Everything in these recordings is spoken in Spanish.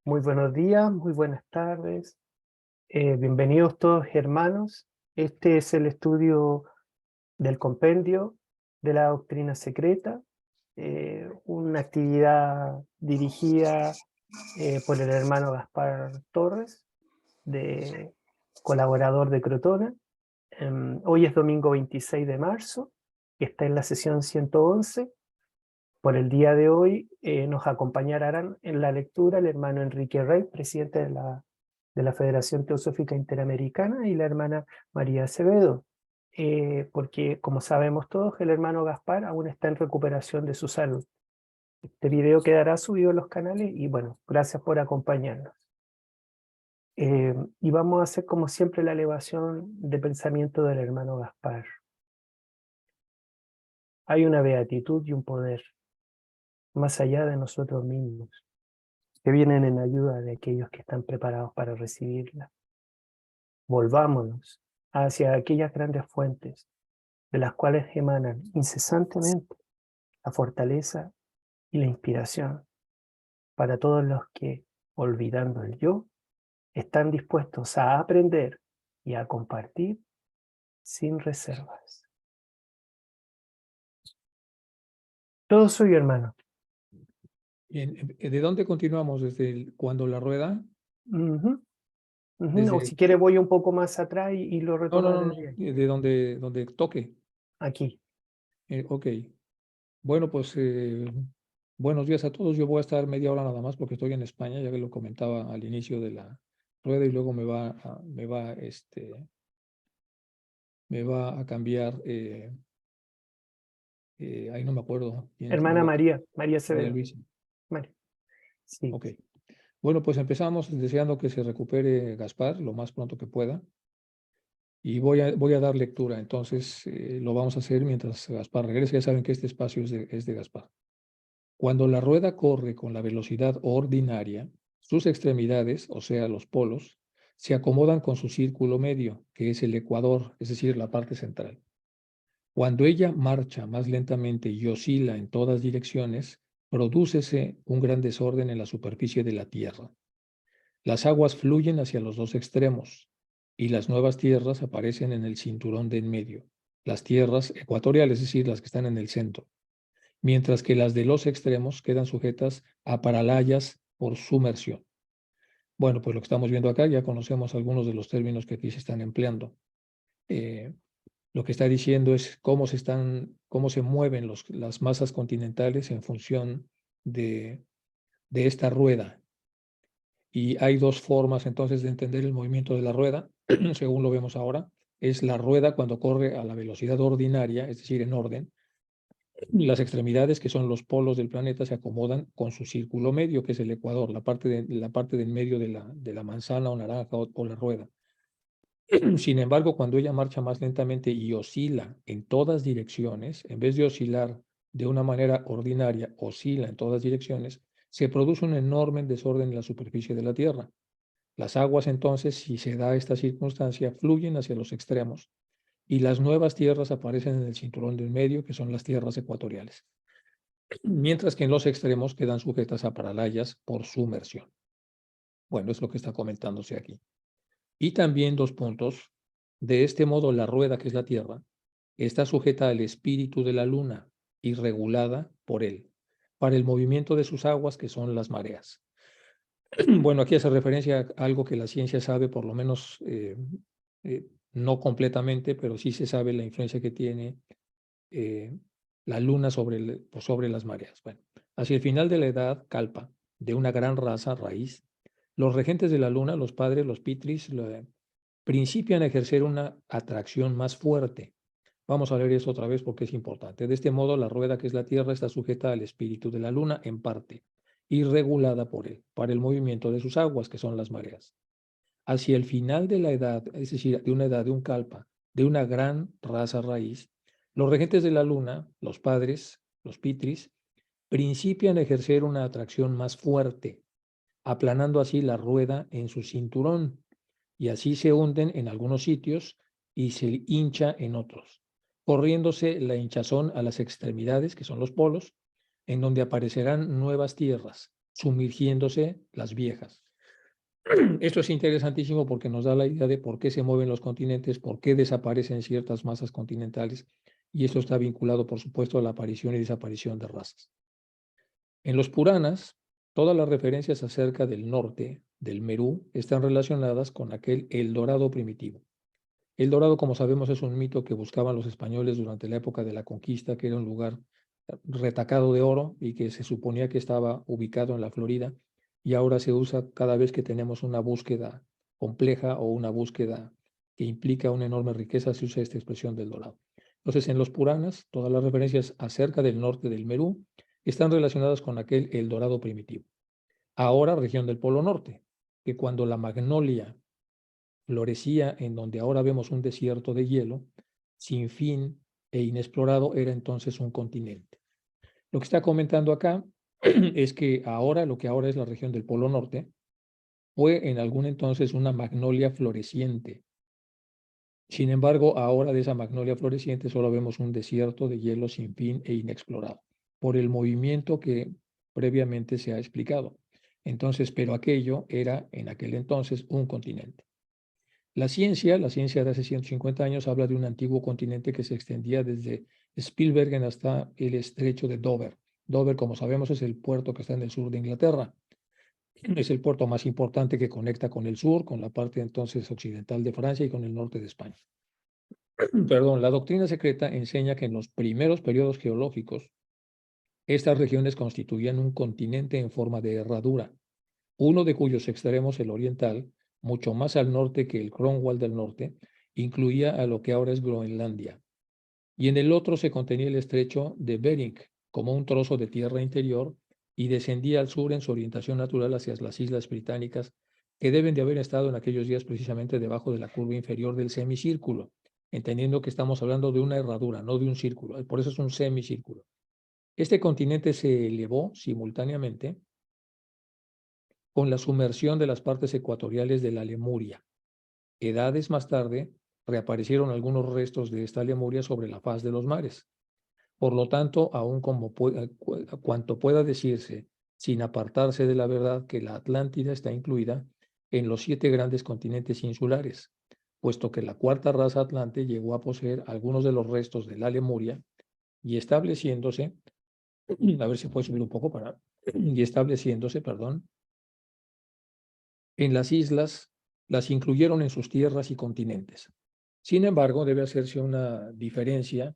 Muy buenos días, muy buenas tardes. Bienvenidos todos hermanos. Este es el estudio del compendio de la doctrina secreta, una actividad dirigida por el hermano Gaspar Torres, colaborador de Crotona. Hoy es domingo 26 de marzo, que está en la sesión 111. Por el día de hoy nos acompañarán en la lectura el hermano Enrique Rey, presidente de la Federación Teosófica Interamericana, y la hermana María Acevedo, porque como sabemos todos, el hermano Gaspar aún está en recuperación de su salud. Este video quedará subido en los canales y bueno, gracias por acompañarnos. Y vamos a hacer como siempre la elevación de pensamiento del hermano Gaspar. Hay una beatitud y un poder más allá de nosotros mismos, que vienen en ayuda de aquellos que están preparados para recibirla. Volvámonos hacia aquellas grandes fuentes de las cuales emanan incesantemente la fortaleza y la inspiración para todos los que, olvidando el yo, están dispuestos a aprender y a compartir sin reservas. Todo suyo, hermano. Bien, ¿de dónde continuamos? ¿Cuando la rueda? O si quiere voy un poco más atrás y lo retoma No, desde ahí. de donde toque. Aquí. Ok. Bueno, pues buenos días a todos. Yo voy a estar media hora nada más porque estoy en España, ya que lo comentaba al inicio de la rueda y luego me va a cambiar, ahí no me acuerdo quién me Hermana va a cambiar. María María Acevedo. Luisa. María. Sí. Ok. Bueno, pues empezamos deseando que se recupere Gaspar lo más pronto que pueda. Y voy a dar lectura, entonces lo vamos a hacer mientras Gaspar regrese. Ya saben que este espacio es de Gaspar. Cuando la rueda corre con la velocidad ordinaria, sus extremidades, o sea, los polos, se acomodan con su círculo medio, que es el ecuador, es decir, la parte central. Cuando ella marcha más lentamente y oscila en todas direcciones, prodúcese un gran desorden en la superficie de la Tierra. Las aguas fluyen hacia los dos extremos y las nuevas tierras aparecen en el cinturón de en medio, las tierras ecuatoriales, es decir, las que están en el centro, mientras que las de los extremos quedan sujetas a paralayas por sumersión. Bueno, pues lo que estamos viendo acá, ya conocemos algunos de los términos que aquí se están empleando. Lo que está diciendo es cómo se mueven las masas continentales en función de esta rueda. Y hay dos formas entonces de entender el movimiento de la rueda, según lo vemos ahora. Es la rueda cuando corre a la velocidad ordinaria, es decir, en orden. Las extremidades, que son los polos del planeta, se acomodan con su círculo medio, que es el ecuador, la parte del medio de la manzana o naranja o la rueda. Sin embargo, cuando ella marcha más lentamente y oscila en todas direcciones, en vez de oscilar de una manera ordinaria, oscila en todas direcciones, se produce un enorme desorden en la superficie de la Tierra. Las aguas entonces, si se da esta circunstancia, fluyen hacia los extremos y las nuevas tierras aparecen en el cinturón del medio, que son las tierras ecuatoriales, mientras que en los extremos quedan sujetas a paralayas por sumersión. Bueno, es lo que está comentándose aquí. Y también dos puntos. De este modo, la rueda, que es la Tierra, está sujeta al espíritu de la Luna y regulada por él, para el movimiento de sus aguas, que son las mareas. Bueno, aquí hace referencia a algo que la ciencia sabe, por lo menos no completamente, pero sí se sabe la influencia que tiene eh, la luna sobre las mareas. Bueno, hacia el final de la edad Kalpa, de una gran raza raíz, los regentes de la luna, los padres, los pitris, principian a ejercer una atracción más fuerte. Vamos a leer eso otra vez porque es importante. De este modo, la rueda, que es la Tierra, está sujeta al espíritu de la luna en parte y regulada por él, para el movimiento de sus aguas, que son las mareas. Hacia el final de la edad, es decir, de una edad de un kalpa, de una gran raza raíz, los regentes de la luna, los padres, los pitris, principian a ejercer una atracción más fuerte, aplanando así la rueda en su cinturón, y así se hunden en algunos sitios y se hincha en otros, corriéndose la hinchazón a las extremidades, que son los polos, en donde aparecerán nuevas tierras, sumergiéndose las viejas. Esto es interesantísimo porque nos da la idea de por qué se mueven los continentes, por qué desaparecen ciertas masas continentales, y esto está vinculado, por supuesto, a la aparición y desaparición de razas. En los Puranas, todas las referencias acerca del norte, del Merú, están relacionadas con aquel El Dorado primitivo. El Dorado, como sabemos, es un mito que buscaban los españoles durante la época de la conquista, que era un lugar retacado de oro y que se suponía que estaba ubicado en la Florida, y ahora se usa cada vez que tenemos una búsqueda compleja o una búsqueda que implica una enorme riqueza, se usa esta expresión del Dorado. Entonces, en los Puranas, todas las referencias acerca del norte del Merú están relacionadas con aquel El Dorado primitivo. Ahora, región del Polo Norte, que cuando la magnolia florecía en donde ahora vemos un desierto de hielo, sin fin e inexplorado, era entonces un continente. Lo que está comentando acá es que ahora, lo que ahora es la región del Polo Norte, fue en algún entonces una magnolia floreciente. Sin embargo, ahora de esa magnolia floreciente solo vemos un desierto de hielo sin fin e inexplorado, por el movimiento que previamente se ha explicado. Entonces, pero aquello era en aquel entonces un continente. La ciencia de hace 150 años, habla de un antiguo continente que se extendía desde Spitzbergen hasta el estrecho de Dover. Dover, como sabemos, es el puerto que está en el sur de Inglaterra. Es el puerto más importante que conecta con el sur, con la parte entonces occidental de Francia y con el norte de España. Perdón, la doctrina secreta enseña que en los primeros periodos geológicos, estas regiones constituían un continente en forma de herradura, uno de cuyos extremos, el oriental, mucho más al norte que el Cornwall del norte, incluía a lo que ahora es Groenlandia. Y en el otro se contenía el estrecho de Bering, como un trozo de tierra interior, y descendía al sur en su orientación natural hacia las islas británicas, que deben de haber estado en aquellos días precisamente debajo de la curva inferior del semicírculo, entendiendo que estamos hablando de una herradura, no de un círculo, por eso es un semicírculo. Este continente se elevó simultáneamente con la sumersión de las partes ecuatoriales de la Lemuria. Edades más tarde, reaparecieron algunos restos de esta Lemuria sobre la faz de los mares. Por lo tanto, aun cuanto pueda decirse, sin apartarse de la verdad, que la Atlántida está incluida en los 7 grandes continentes insulares, puesto que la cuarta raza atlante llegó a poseer algunos de los restos de la Lemuria y estableciéndose, a ver si puedo subir un poco y estableciéndose, perdón, en las islas, las incluyeron en sus tierras y continentes. Sin embargo, debe hacerse una diferencia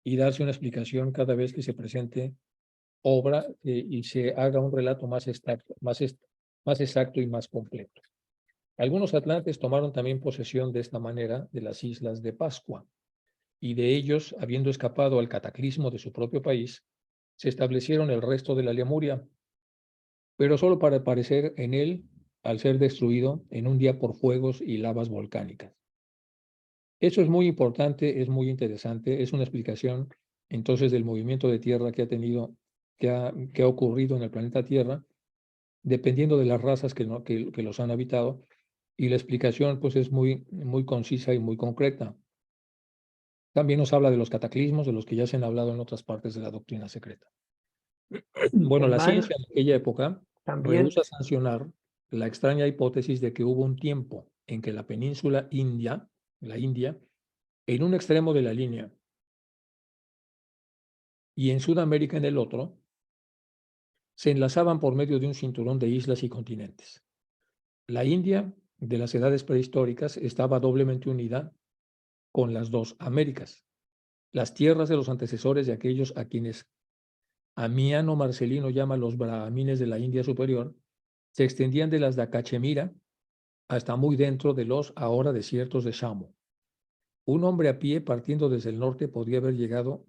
y darse una explicación cada vez que se presente obra y se haga un relato más exacto y más completo. Algunos atlantes tomaron también posesión de esta manera de las islas de Pascua, y de ellos, habiendo escapado al cataclismo de su propio país, se establecieron el resto de la Lemuria, pero solo para aparecer en él al ser destruido en un día por fuegos y lavas volcánicas. Eso es muy importante, es muy interesante, es una explicación entonces del movimiento de tierra que ha tenido, que ha ocurrido en el planeta Tierra, dependiendo de las razas que los han habitado, y la explicación pues es muy concisa y muy concreta. También nos habla de los cataclismos, de los que ya se han hablado en otras partes de la doctrina secreta. Bueno, la Hermano, ciencia en aquella época también, rehúsa sancionar la extraña hipótesis de que hubo un tiempo en que la península India, la India, en un extremo de la línea y en Sudamérica en el otro, se enlazaban por medio de un cinturón de islas y continentes. La India de las edades prehistóricas estaba doblemente unida con las dos Américas, las tierras de los antecesores de aquellos a quienes Amiano Marcelino llama los brahmines de la India superior, se extendían de las de Cachemira hasta muy dentro de los ahora desiertos de Shamu. Un hombre a pie partiendo desde el norte podría haber llegado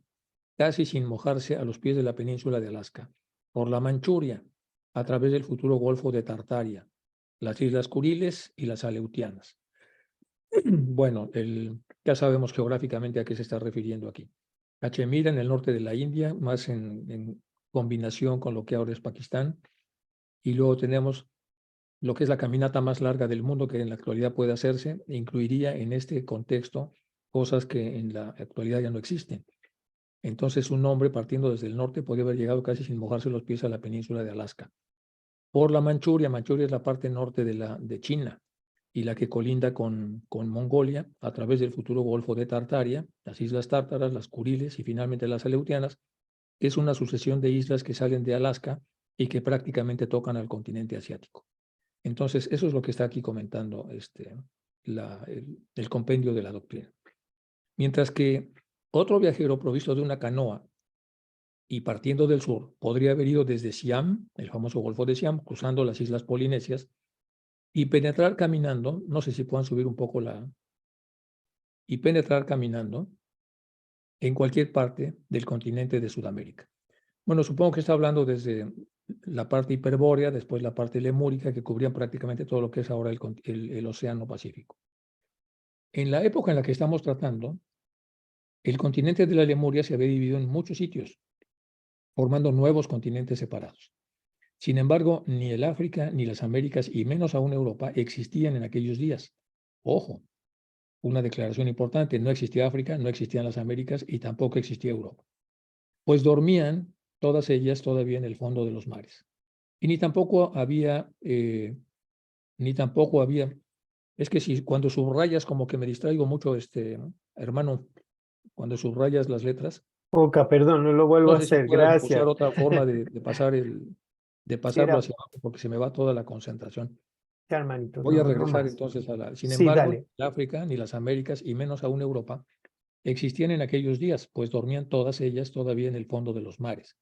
casi sin mojarse a los pies de la península de Alaska, por la Manchuria, a través del futuro Golfo de Tartaria, las Islas Kuriles y las Aleutianas. Bueno, ya sabemos geográficamente a qué se está refiriendo aquí. Cachemira en el norte de la India, más en combinación con lo que ahora es Pakistán, y luego tenemos lo que es la caminata más larga del mundo que en la actualidad puede hacerse, e incluiría en este contexto cosas que en la actualidad ya no existen. Entonces, un hombre partiendo desde el norte podría haber llegado casi sin mojarse los pies a la península de Alaska. por la Manchuria. Manchuria es la parte norte de China y la que colinda con Mongolia a través del futuro Golfo de Tartaria, las islas tártaras, las Kuriles y finalmente las Aleutianas, que es una sucesión de islas que salen de Alaska y que prácticamente tocan al continente asiático. Entonces, eso es lo que está aquí comentando el compendio de la doctrina. Mientras que otro viajero provisto de una canoa y partiendo del sur podría haber ido desde Siam, el famoso Golfo de Siam, cruzando las islas polinesias y penetrar caminando, no sé si puedan subir un poco y penetrar caminando en cualquier parte del continente de Sudamérica. Bueno, supongo que está hablando desde la parte hiperbórea, después la parte lemúrica, que cubrían prácticamente todo lo que es ahora el Océano Pacífico. En la época en la que estamos tratando, el continente de la Lemuria se había dividido en muchos sitios, formando nuevos continentes separados. Sin embargo, ni el África, ni las Américas, y menos aún Europa, existían en aquellos días. Ojo, una declaración importante, no existía África, no existían las Américas y tampoco existía Europa. Pues dormían todas ellas todavía en el fondo de los mares. Y ni tampoco había, es que si cuando subrayas, como que me distraigo mucho, hermano, cuando subrayas las letras, Oca, perdón, no lo vuelvo no a sé si hacer, puedas buscar gracias. otra forma de Sí, pasarlo hacia abajo, porque se me va toda la concentración. ya, hermanito, Voy a no, no regresar más. entonces Sin Sí, embargo, ni dale. el África, ni las Américas, y menos aún Europa, existían en aquellos días, pues dormían todas ellas todavía en el fondo de los mares.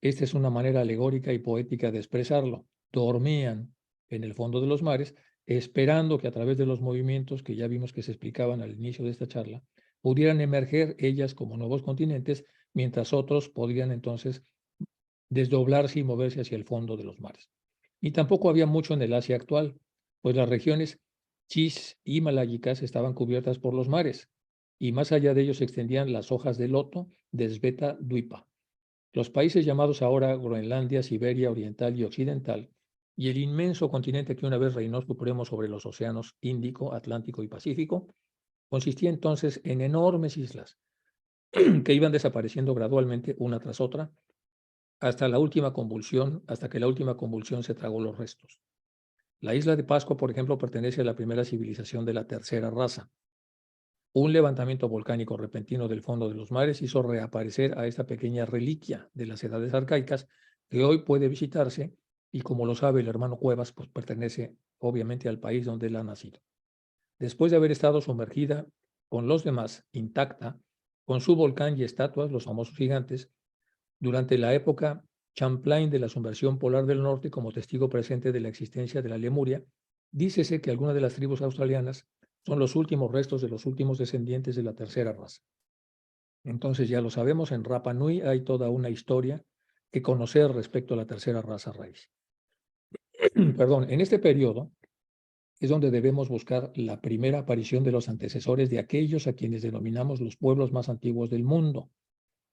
Esta es una manera alegórica y poética de expresarlo. Dormían en el fondo de los mares, esperando que a través de los movimientos que ya vimos que se explicaban al inicio de esta charla, pudieran emerger ellas como nuevos continentes, mientras otros podrían entonces desdoblarse y moverse hacia el fondo de los mares. Ni tampoco había mucho en el Asia actual, pues las regiones chis y malayicas estaban cubiertas por los mares, y más allá de ellos se extendían las hojas de loto de Sveta Dwipa. Los países llamados ahora Groenlandia, Siberia Oriental y Occidental, y el inmenso continente que una vez reinó supremo sobre los océanos Índico, Atlántico y Pacífico, consistía entonces en enormes islas que iban desapareciendo gradualmente una tras otra hasta que la última convulsión se tragó los restos. La isla de Pascua, por ejemplo, pertenece a la primera civilización de la tercera raza. Un levantamiento volcánico repentino del fondo de los mares hizo reaparecer a esta pequeña reliquia de las edades arcaicas que hoy puede visitarse y, como lo sabe el hermano Cuevas, pues pertenece obviamente al país donde él ha nacido. Después de haber estado sumergida con los demás, intacta, con su volcán y estatuas, los famosos gigantes, durante la época Champlain de la submersión polar del norte como testigo presente de la existencia de la Lemuria, dícese que algunas de las tribus australianas son los últimos restos de los últimos descendientes de la tercera raza. Entonces ya lo sabemos, en Rapa Nui hay toda una historia que conocer respecto a la tercera raza raíz. Perdón, en este periodo es donde debemos buscar la primera aparición de los antecesores de aquellos a quienes denominamos los pueblos más antiguos del mundo,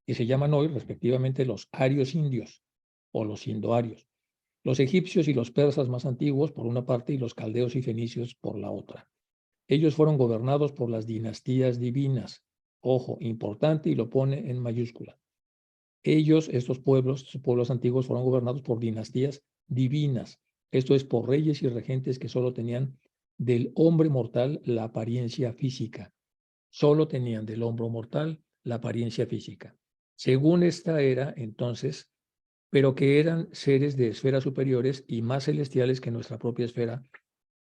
que se llaman hoy respectivamente los arios indios o los indoarios, los egipcios y los persas más antiguos por una parte y los caldeos y fenicios por la otra. Ellos fueron gobernados por las dinastías divinas. Ojo, importante y lo pone en mayúscula. Estos pueblos antiguos fueron gobernados por dinastías divinas. Esto es por reyes y regentes que solo tenían del hombre mortal la apariencia física. Solo tenían del hombre mortal la apariencia física. Según esta era, entonces, pero que eran seres de esferas superiores y más celestiales que nuestra propia esfera,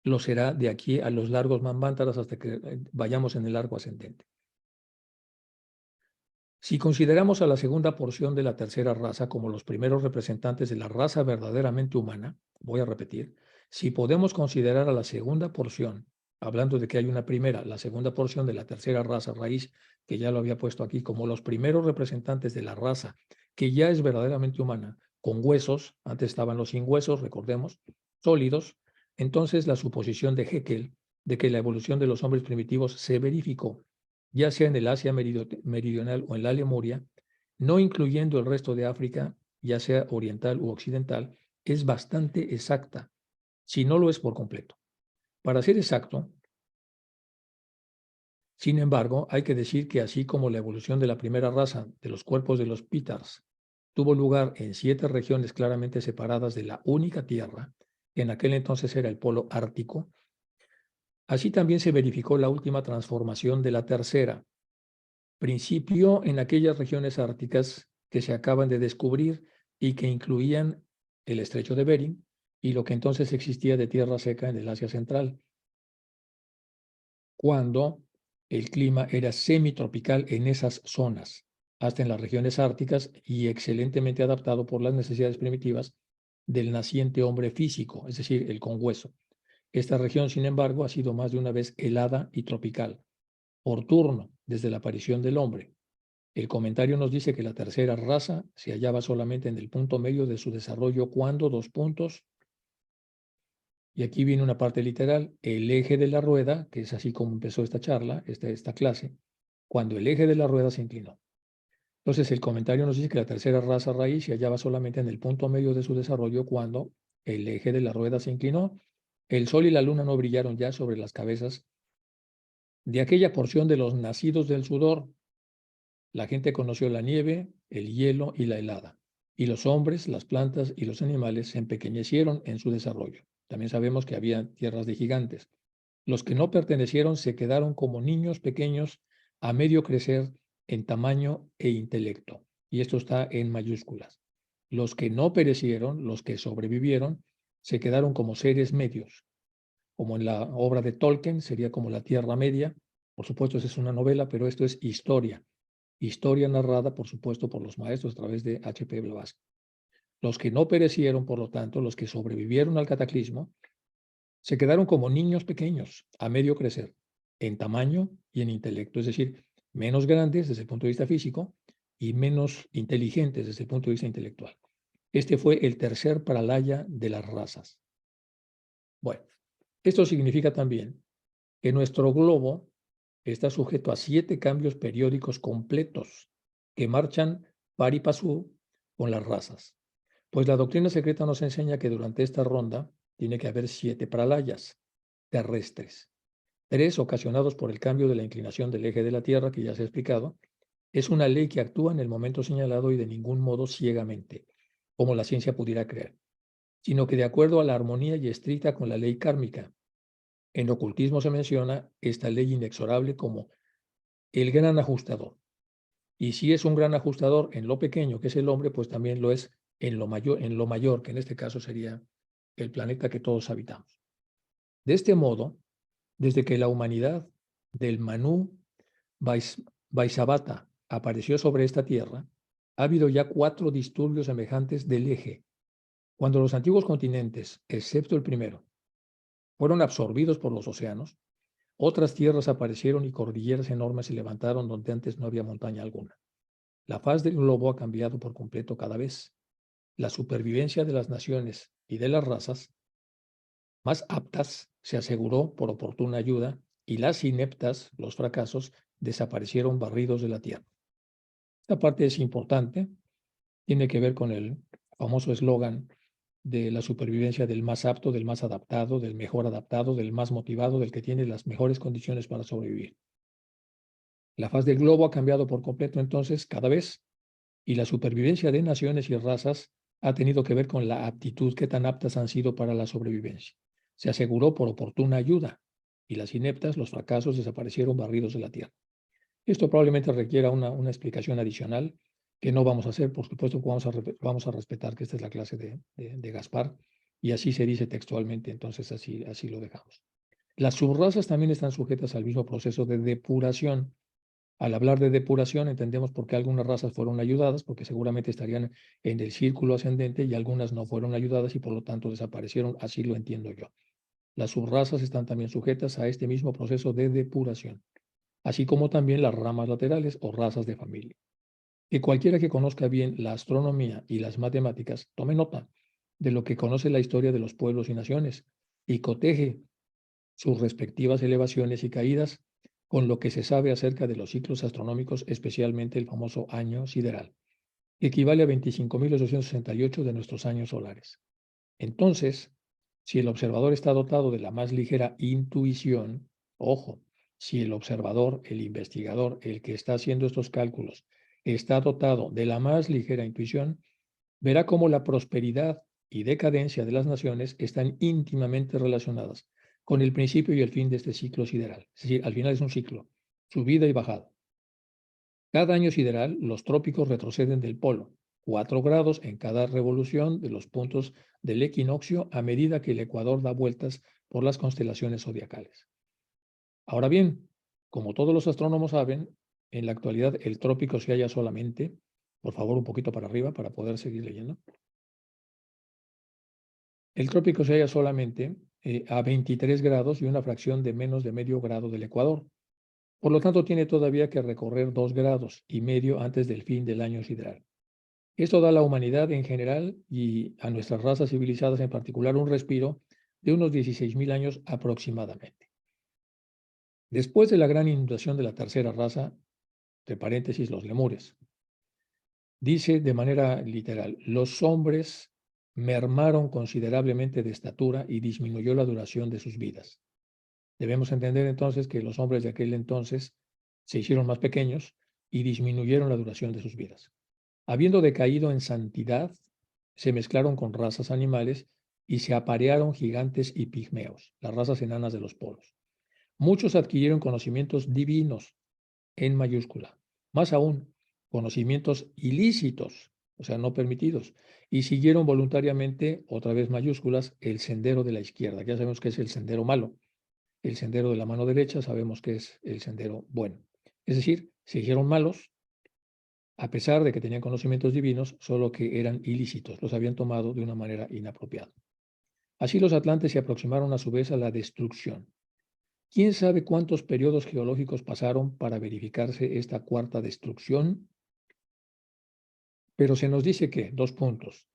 lo será de aquí a los largos manvántaras hasta que vayamos en el largo ascendente. Si consideramos a la segunda porción de la tercera raza como los primeros representantes de la raza verdaderamente humana, voy a repetir, si podemos considerar a la segunda porción, hablando de que hay una primera, la segunda porción de la tercera raza raíz, que ya lo había puesto aquí, como los primeros representantes de la raza que ya es verdaderamente humana, con huesos, antes estaban los sin huesos, recordemos, sólidos, entonces la suposición de Haeckel de que la evolución de los hombres primitivos se verificó ya sea en el Asia meridional o en la Lemuria, no incluyendo el resto de África, ya sea oriental u occidental, es bastante exacta, si no lo es por completo. Para ser exacto, sin embargo, hay que decir que así como la evolución de la primera raza de los cuerpos de los pítars tuvo lugar en 7 regiones claramente separadas de la única Tierra, que en aquel entonces era el polo ártico. Así también se verificó la última transformación de la tercera. Principio en aquellas regiones árticas que se acaban de descubrir y que incluían el estrecho de Bering y lo que entonces existía de tierra seca en el Asia Central, cuando el clima era semitropical en esas zonas, hasta en las regiones árticas y excelentemente adaptado por las necesidades primitivas del naciente hombre físico, es decir, el con hueso. Esta región, sin embargo, ha sido más de una vez helada y tropical, por turno, desde la aparición del hombre. El comentario nos dice que la tercera raza se hallaba solamente en el punto medio de su desarrollo cuando, y aquí viene una parte literal, el eje de la rueda, que es así como empezó esta charla, esta clase, cuando el eje de la rueda se inclinó. Entonces el comentario nos dice que la tercera raza raíz se hallaba solamente en el punto medio de su desarrollo cuando el eje de la rueda se inclinó, el sol y la luna no brillaron ya sobre las cabezas de aquella porción de los nacidos del sudor. La gente conoció la nieve, el hielo y la helada, y los hombres, las plantas y los animales se empequeñecieron en su desarrollo. También sabemos que había tierras de gigantes. Los que no pertenecieron se quedaron como niños pequeños a medio crecer en tamaño e intelecto. Y esto está en mayúsculas. Los que no perecieron, los que sobrevivieron, se quedaron como seres medios. Como en la obra de Tolkien, sería como la Tierra Media. Por supuesto, esa es una novela, pero esto es historia. Historia narrada, por supuesto, por los maestros a través de H.P. Blavatsky. Los que no perecieron, por lo tanto, los que sobrevivieron al cataclismo, se quedaron como niños pequeños, a medio crecer, en tamaño y en intelecto, es decir, menos grandes desde el punto de vista físico y menos inteligentes desde el punto de vista intelectual. Este fue el tercer pralaya de las razas. Bueno, esto significa también que nuestro globo está sujeto a 7 cambios periódicos completos que marchan par y pasú con las razas. Pues la doctrina secreta nos enseña que durante esta ronda tiene que haber 7 pralayas terrestres. 3 ocasionados por el cambio de la inclinación del eje de la Tierra, que ya se ha explicado. Es una ley que actúa en el momento señalado y de ningún modo ciegamente, como la ciencia pudiera creer, sino que de acuerdo a la armonía y estricta con la ley kármica. En ocultismo se menciona esta ley inexorable como el gran ajustador. Y si es un gran ajustador en lo pequeño, que es el hombre, pues también lo es en lo mayor, que en este caso sería el planeta que todos habitamos. De este modo, desde que la humanidad del Manu Vaisavata apareció sobre esta tierra, ha habido ya 4 disturbios semejantes del eje. Cuando los antiguos continentes, excepto el primero, fueron absorbidos por los océanos, otras tierras aparecieron y cordilleras enormes se levantaron donde antes no había montaña alguna. La faz del globo ha cambiado por completo cada vez. La supervivencia de las naciones y de las razas más aptas se aseguró por oportuna ayuda y las ineptas, los fracasos, desaparecieron barridos de la tierra. Esta parte es importante, tiene que ver con el famoso eslogan de la supervivencia del más apto, del más adaptado, del mejor adaptado, del más motivado, del que tiene las mejores condiciones para sobrevivir. La faz del globo ha cambiado por completo entonces cada vez y la supervivencia de naciones y razas ha tenido que ver con la aptitud que tan aptas han sido para la sobrevivencia. Se aseguró por oportuna ayuda y las ineptas, los fracasos desaparecieron barridos de la tierra. Esto probablemente requiera una explicación adicional que no vamos a hacer, por supuesto que vamos a respetar que esta es la clase de Gaspar y así se dice textualmente, entonces así lo dejamos. Las subrazas también están sujetas al mismo proceso de depuración. Al hablar de depuración entendemos por qué algunas razas fueron ayudadas, porque seguramente estarían en el círculo ascendente y algunas no fueron ayudadas y por lo tanto desaparecieron, así lo entiendo yo. Las subrazas están también sujetas a este mismo proceso de depuración, así como también las ramas laterales o razas de familia. Que cualquiera que conozca bien la astronomía y las matemáticas tome nota de lo que conoce la historia de los pueblos y naciones y coteje sus respectivas elevaciones y caídas con lo que se sabe acerca de los ciclos astronómicos, especialmente el famoso año sideral, que equivale a 25.868 de nuestros años solares. Entonces, si el observador está dotado de la más ligera intuición, ojo, si el observador, el investigador, el que está haciendo estos cálculos, está dotado de la más ligera intuición, verá cómo la prosperidad y decadencia de las naciones están íntimamente relacionadas con el principio y el fin de este ciclo sideral. Es decir, al final es un ciclo, subida y bajada. Cada año sideral, los trópicos retroceden del polo, 4 grados en cada revolución de los puntos del equinoccio a medida que el ecuador da vueltas por las constelaciones zodiacales. Ahora bien, como todos los astrónomos saben, en la actualidad el trópico se halla solamente, por favor un poquito para arriba para poder seguir leyendo, el trópico se halla solamente a 23 grados y una fracción de menos de medio grado del ecuador. Por lo tanto, tiene todavía que recorrer 2,5 grados antes del fin del año sideral. Esto da a la humanidad en general y a nuestras razas civilizadas en particular un respiro de unos 16.000 años aproximadamente. Después de la gran inundación de la tercera raza, entre paréntesis los lemures, dice de manera literal, los hombres mermaron considerablemente de estatura y disminuyó la duración de sus vidas. Debemos entender entonces que los hombres de aquel entonces se hicieron más pequeños y disminuyeron la duración de sus vidas. Habiendo decaído en santidad, se mezclaron con razas animales y se aparearon gigantes y pigmeos, las razas enanas de los polos. Muchos adquirieron conocimientos divinos, en mayúscula. Más aún, conocimientos ilícitos, o sea, no permitidos, y siguieron voluntariamente, otra vez mayúsculas, el sendero de la izquierda. Ya sabemos que es el sendero malo. El sendero de la mano derecha sabemos que es el sendero bueno. Es decir, se hicieron malos, a pesar de que tenían conocimientos divinos, solo que eran ilícitos, los habían tomado de una manera inapropiada. Así los atlantes se aproximaron a su vez a la destrucción. ¿Quién sabe cuántos periodos geológicos pasaron para verificarse esta cuarta destrucción? Pero se nos dice que, 2 puntos,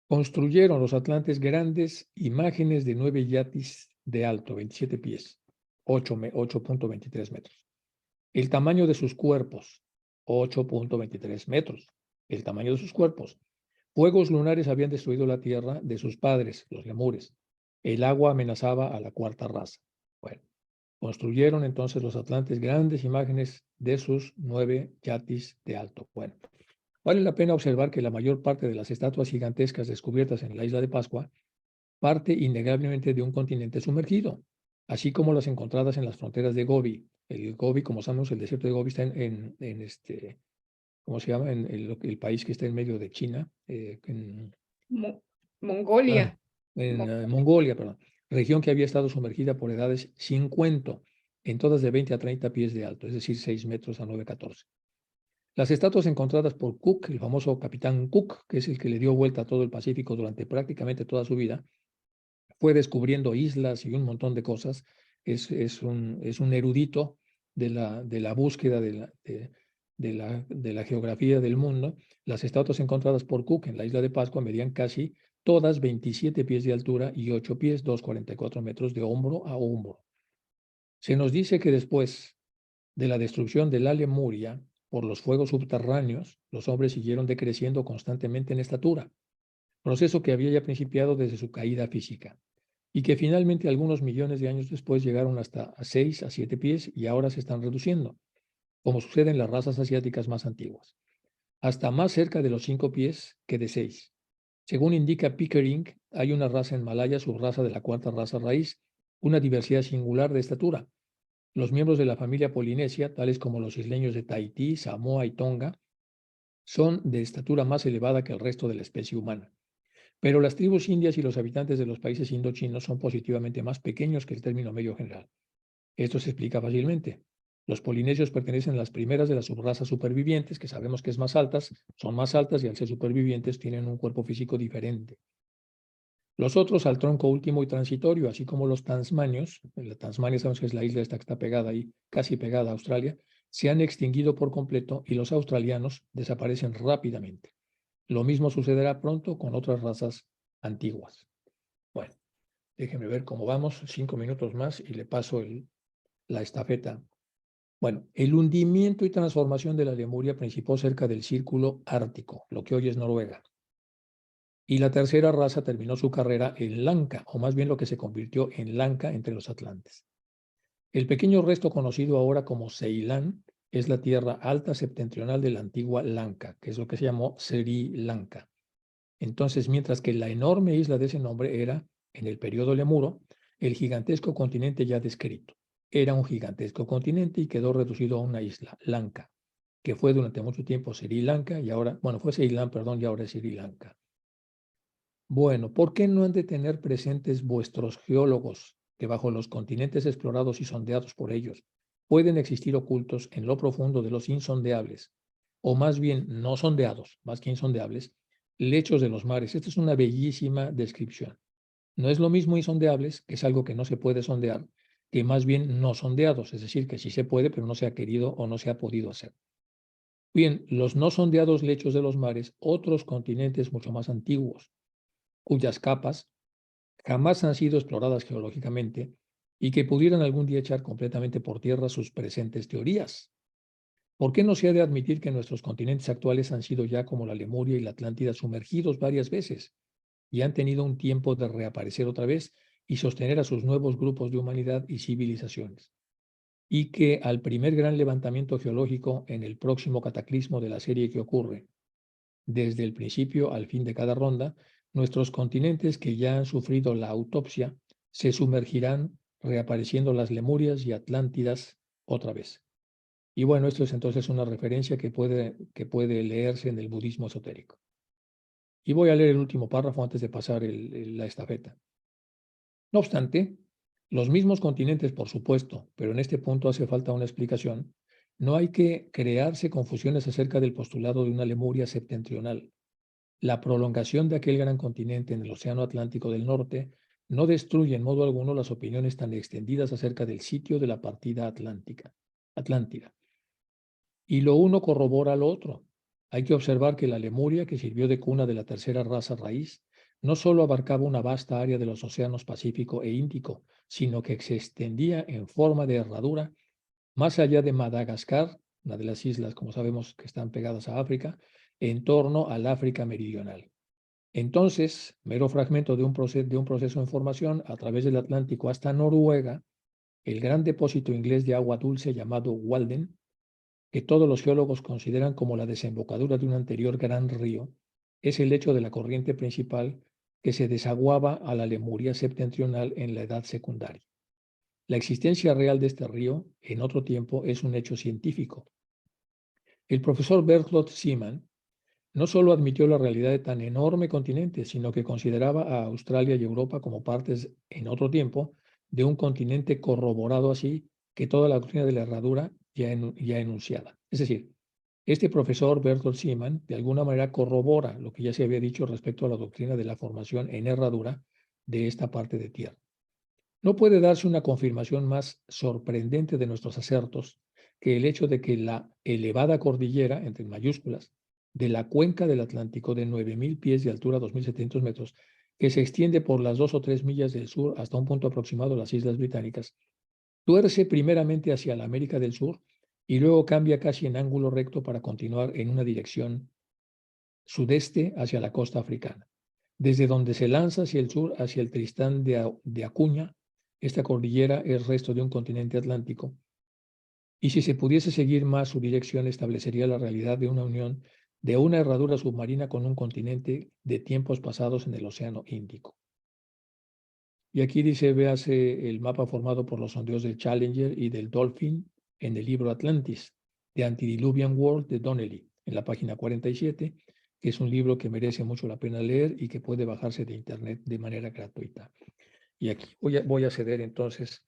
construyeron los atlantes grandes imágenes de 9 yatis de alto, 27 pies, 8.23 metros. El tamaño de sus cuerpos, 8.23 metros. El tamaño de sus cuerpos. Fuegos lunares habían destruido la tierra de sus padres, los lemures. El agua amenazaba a la cuarta raza. Bueno, construyeron entonces los atlantes grandes imágenes de sus 9 yatis de alto. Bueno, vale la pena observar que la mayor parte de las estatuas gigantescas descubiertas en la isla de Pascua parte innegablemente de un continente sumergido, así como las encontradas en las fronteras de Gobi. El Gobi, como sabemos, el desierto de Gobi está ¿cómo se llama? En el país que está en medio de China, Mongolia. Mongolia, perdón, región que había estado sumergida por edades 50, en todas de 20 a 30 pies de alto, es decir, 6 metros a 9,14. Las estatuas encontradas por Cook, el famoso capitán Cook, que es el que le dio vuelta a todo el Pacífico durante prácticamente toda su vida, fue descubriendo islas y un montón de cosas. Es un erudito de la búsqueda de la geografía del mundo. Las estatuas encontradas por Cook en la isla de Pascua medían casi todas 27 pies de altura y 8 pies, 2,44 metros de hombro a hombro. Se nos dice que después de la destrucción de la Lemuria por los fuegos subterráneos, los hombres siguieron decreciendo constantemente en estatura, proceso que había ya principiado desde su caída física, y que finalmente algunos millones de años después llegaron hasta 6 a 7 pies y ahora se están reduciendo, como sucede en las razas asiáticas más antiguas, hasta más cerca de los 5 pies que de 6. Según indica Pickering, hay una raza en Malaya, subraza de la cuarta raza raíz, una diversidad singular de estatura. Los miembros de la familia polinesia, tales como los isleños de Tahití, Samoa y Tonga, son de estatura más elevada que el resto de la especie humana. Pero las tribus indias y los habitantes de los países indochinos son positivamente más pequeños que el término medio general. Esto se explica fácilmente. Los polinesios pertenecen a las primeras de las subrazas supervivientes, que sabemos que son más altas y al ser supervivientes tienen un cuerpo físico diferente. Los otros al tronco último y transitorio, así como los tasmanios, la Tasmania sabemos que es la isla esta que está pegada ahí, casi pegada a Australia, se han extinguido por completo y los australianos desaparecen rápidamente. Lo mismo sucederá pronto con otras razas antiguas. Bueno, déjenme ver cómo vamos, 5 minutos más y le paso la estafeta. Bueno, el hundimiento y transformación de la Lemuria principió cerca del Círculo Ártico, lo que hoy es Noruega. Y la tercera raza terminó su carrera en Lanka, o más bien lo que se convirtió en Lanka entre los atlantes. El pequeño resto conocido ahora como Ceilán es la tierra alta septentrional de la antigua Lanka, que es lo que se llamó Sri Lanka. Entonces, mientras que la enorme isla de ese nombre era, en el periodo lemuro, el gigantesco continente ya descrito. Era un gigantesco continente y quedó reducido a una isla, Lanka, que fue durante mucho tiempo Sri Lanka y ahora, bueno, fue Ceilán, perdón, y ahora es Sri Lanka. Bueno, ¿por qué no han de tener presentes vuestros geólogos que bajo los continentes explorados y sondeados por ellos pueden existir ocultos en lo profundo de los insondeables, o más bien no sondeados, más que insondeables, lechos de los mares? Esta es una bellísima descripción. No es lo mismo insondeables, que es algo que no se puede sondear, que más bien no sondeados, es decir, que sí se puede, pero no se ha querido o no se ha podido hacer. Bien, los no sondeados lechos de los mares, otros continentes mucho más antiguos, cuyas capas jamás han sido exploradas geológicamente y que pudieran algún día echar completamente por tierra sus presentes teorías. ¿Por qué no se ha de admitir que nuestros continentes actuales han sido ya como la Lemuria y la Atlántida sumergidos varias veces y han tenido un tiempo de reaparecer otra vez y sostener a sus nuevos grupos de humanidad y civilizaciones? Y que al primer gran levantamiento geológico en el próximo cataclismo de la serie que ocurre, desde el principio al fin de cada ronda, nuestros continentes que ya han sufrido la autopsia se sumergirán reapareciendo las Lemurias y Atlántidas otra vez. Y bueno, esto es entonces una referencia que puede leerse en el budismo esotérico. Y voy a leer el último párrafo antes de pasar la estafeta. No obstante, los mismos continentes, por supuesto, pero en este punto hace falta una explicación, no hay que crearse confusiones acerca del postulado de una Lemuria septentrional. La prolongación de aquel gran continente en el Océano Atlántico del Norte no destruye en modo alguno las opiniones tan extendidas acerca del sitio de la partida Atlántida. Y lo uno corrobora lo otro. Hay que observar que la Lemuria, que sirvió de cuna de la tercera raza raíz, no solo abarcaba una vasta área de los océanos Pacífico e Índico, sino que se extendía en forma de herradura más allá de Madagascar, una de las islas, como sabemos, que están pegadas a África, en torno al África meridional. Entonces, mero fragmento de un proceso en formación a través del Atlántico hasta Noruega, el gran depósito inglés de agua dulce llamado Walden, que todos los geólogos consideran como la desembocadura de un anterior gran río, es el lecho de la corriente principal que se desaguaba a la Lemuria septentrional en la edad secundaria. La existencia real de este río en otro tiempo es un hecho científico. El profesor Berthold Seemann no solo admitió la realidad de tan enorme continente, sino que consideraba a Australia y Europa como partes en otro tiempo de un continente corroborado así que toda la doctrina de la herradura ya enunciada. Es decir, este profesor Berthold Seemann de alguna manera corrobora lo que ya se había dicho respecto a la doctrina de la formación en herradura de esta parte de tierra. No puede darse una confirmación más sorprendente de nuestros acertos que el hecho de que la elevada cordillera, entre mayúsculas, de la cuenca del Atlántico de 9.000 pies de altura, 2.700 metros, que se extiende por las 2 o 3 millas del sur hasta un punto aproximado de las Islas Británicas, tuerce primeramente hacia la América del Sur y luego cambia casi en ángulo recto para continuar en una dirección sudeste hacia la costa africana. Desde donde se lanza hacia el sur, hacia el Tristán de Acuña, esta cordillera es resto de un continente atlántico, y si se pudiese seguir más su dirección, establecería la realidad de una unión de una herradura submarina con un continente de tiempos pasados en el Océano Índico. Y aquí dice, véase el mapa formado por los sondeos del Challenger y del Dolphin en el libro Atlantis, de Antediluvian World de Donnelly, en la página 47, que es un libro que merece mucho la pena leer y que puede bajarse de internet de manera gratuita. Y aquí voy a ceder entonces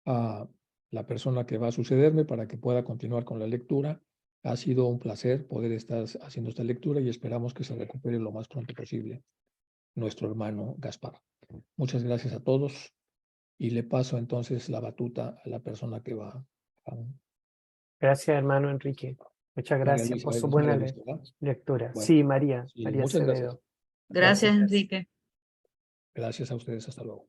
a la persona que va a sucederme para que pueda continuar con la lectura. Ha sido un placer poder estar haciendo esta lectura y esperamos que se recupere lo más pronto posible nuestro hermano Gaspar. Muchas gracias a todos y le paso entonces la batuta a la persona que va a... Gracias, hermano Enrique. Muchas María gracias por Luisa, su es María buena Luisa, ¿verdad? lectura. Bueno, Sí, María, sí, María muchas gracias. Acevedo. Gracias, Gracias. Enrique. Gracias a ustedes, hasta luego.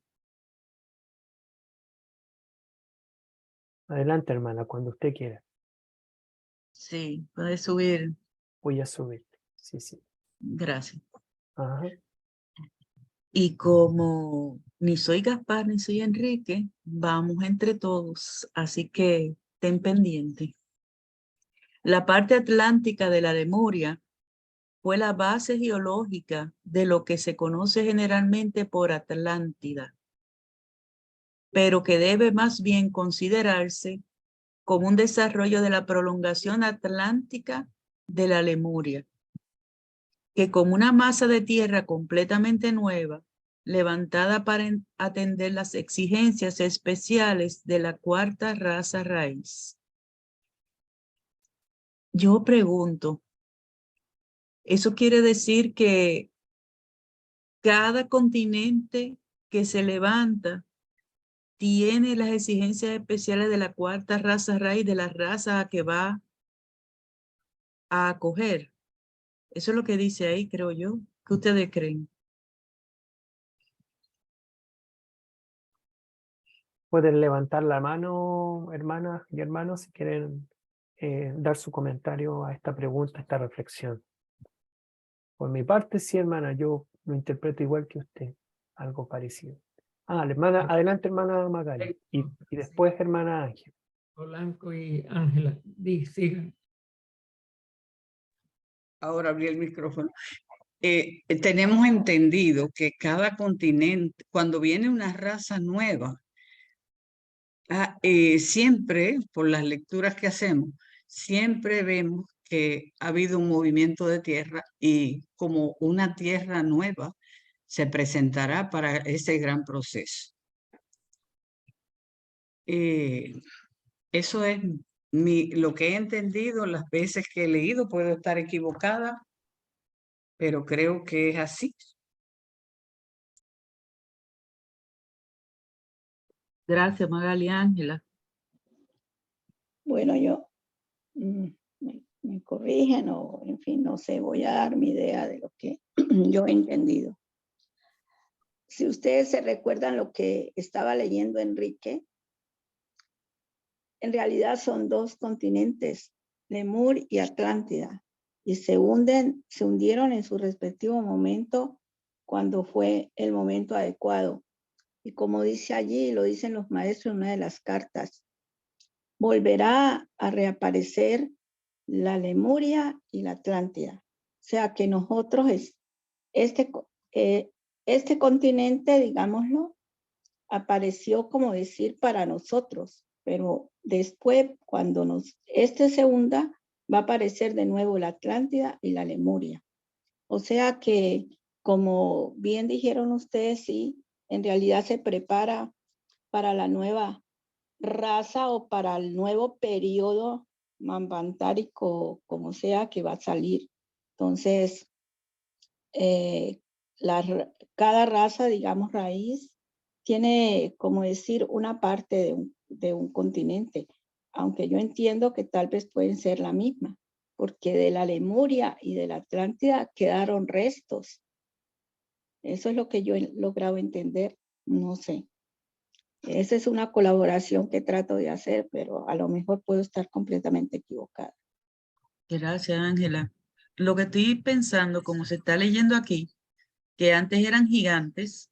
Adelante, hermana, cuando usted quiera. Sí, puedes subir. Voy a subir. Sí, sí. Gracias. Ajá. Y como ni soy Gaspar ni soy Enrique, vamos entre todos. Así que estén pendientes. La parte atlántica de la Lemuria fue la base geológica de lo que se conoce generalmente por Atlántida, pero que debe más bien considerarse como un desarrollo de la prolongación atlántica de la Lemuria, que como una masa de tierra completamente nueva, levantada para atender las exigencias especiales de la cuarta raza raíz. Yo pregunto, ¿eso quiere decir que cada continente que se levanta tiene las exigencias especiales de la cuarta raza raíz, de la raza a que va a acoger? Eso es lo que dice ahí, creo yo. ¿Qué ustedes creen? Pueden levantar la mano, hermanas y hermanos, si quieren dar su comentario a esta pregunta, a esta reflexión. Por mi parte, sí, hermana, yo lo interpreto igual que usted, algo parecido. La hermana, adelante, hermana Magali, y después, hermana Ángel. Polanco y Ángela, sigan. Ahora abrí el micrófono. Tenemos entendido que cada continente, cuando viene una raza nueva, siempre, por las lecturas que hacemos, siempre vemos que ha habido un movimiento de tierra y como una tierra nueva se presentará para ese gran proceso. Eso es lo que he entendido las veces que he leído. Puedo estar equivocada, pero creo que es así. Gracias, Magali. Ángela. Bueno, yo me corrigen o, en fin, no sé, voy a dar mi idea de lo que yo he entendido. Si ustedes se recuerdan lo que estaba leyendo Enrique, en realidad son dos continentes, Lemur y Atlántida, y se hundieron en su respectivo momento cuando fue el momento adecuado. Y como dice allí, lo dicen los maestros en una de las cartas, volverá a reaparecer la Lemuria y la Atlántida. O sea que nosotros, este continente, digámoslo, apareció, como decir, para nosotros, pero después, cuando este se hunda, va a aparecer de nuevo la Atlántida y la Lemuria. O sea que, como bien dijeron ustedes, sí, en realidad se prepara para la nueva raza o para el nuevo periodo manvantárico, como sea, que va a salir. Entonces, cada raza, digamos, raíz, tiene, como decir, una parte de un continente, aunque yo entiendo que tal vez pueden ser la misma, porque de la Lemuria y de la Atlántida quedaron restos. Eso es lo que yo he logrado entender, no sé. Esa es una colaboración que trato de hacer, pero a lo mejor puedo estar completamente equivocada. Gracias, Ángela. Lo que estoy pensando, como se está leyendo aquí, que antes eran gigantes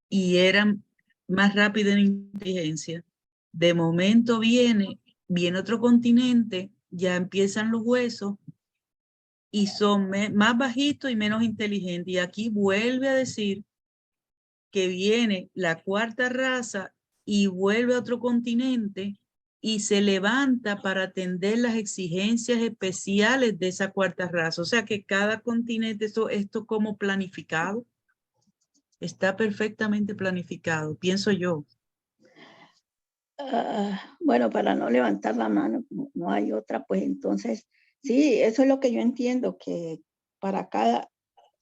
y eran más rápidos en inteligencia, de momento viene otro continente, ya empiezan los huesos y son más bajitos y menos inteligentes. Y aquí vuelve a decir que viene la cuarta raza y vuelve a otro continente y se levanta para atender las exigencias especiales de esa cuarta raza. O sea que cada continente, esto como planificado, está perfectamente planificado, pienso yo. Bueno, para no levantar la mano, no hay otra, pues entonces, sí, eso es lo que yo entiendo, que para cada,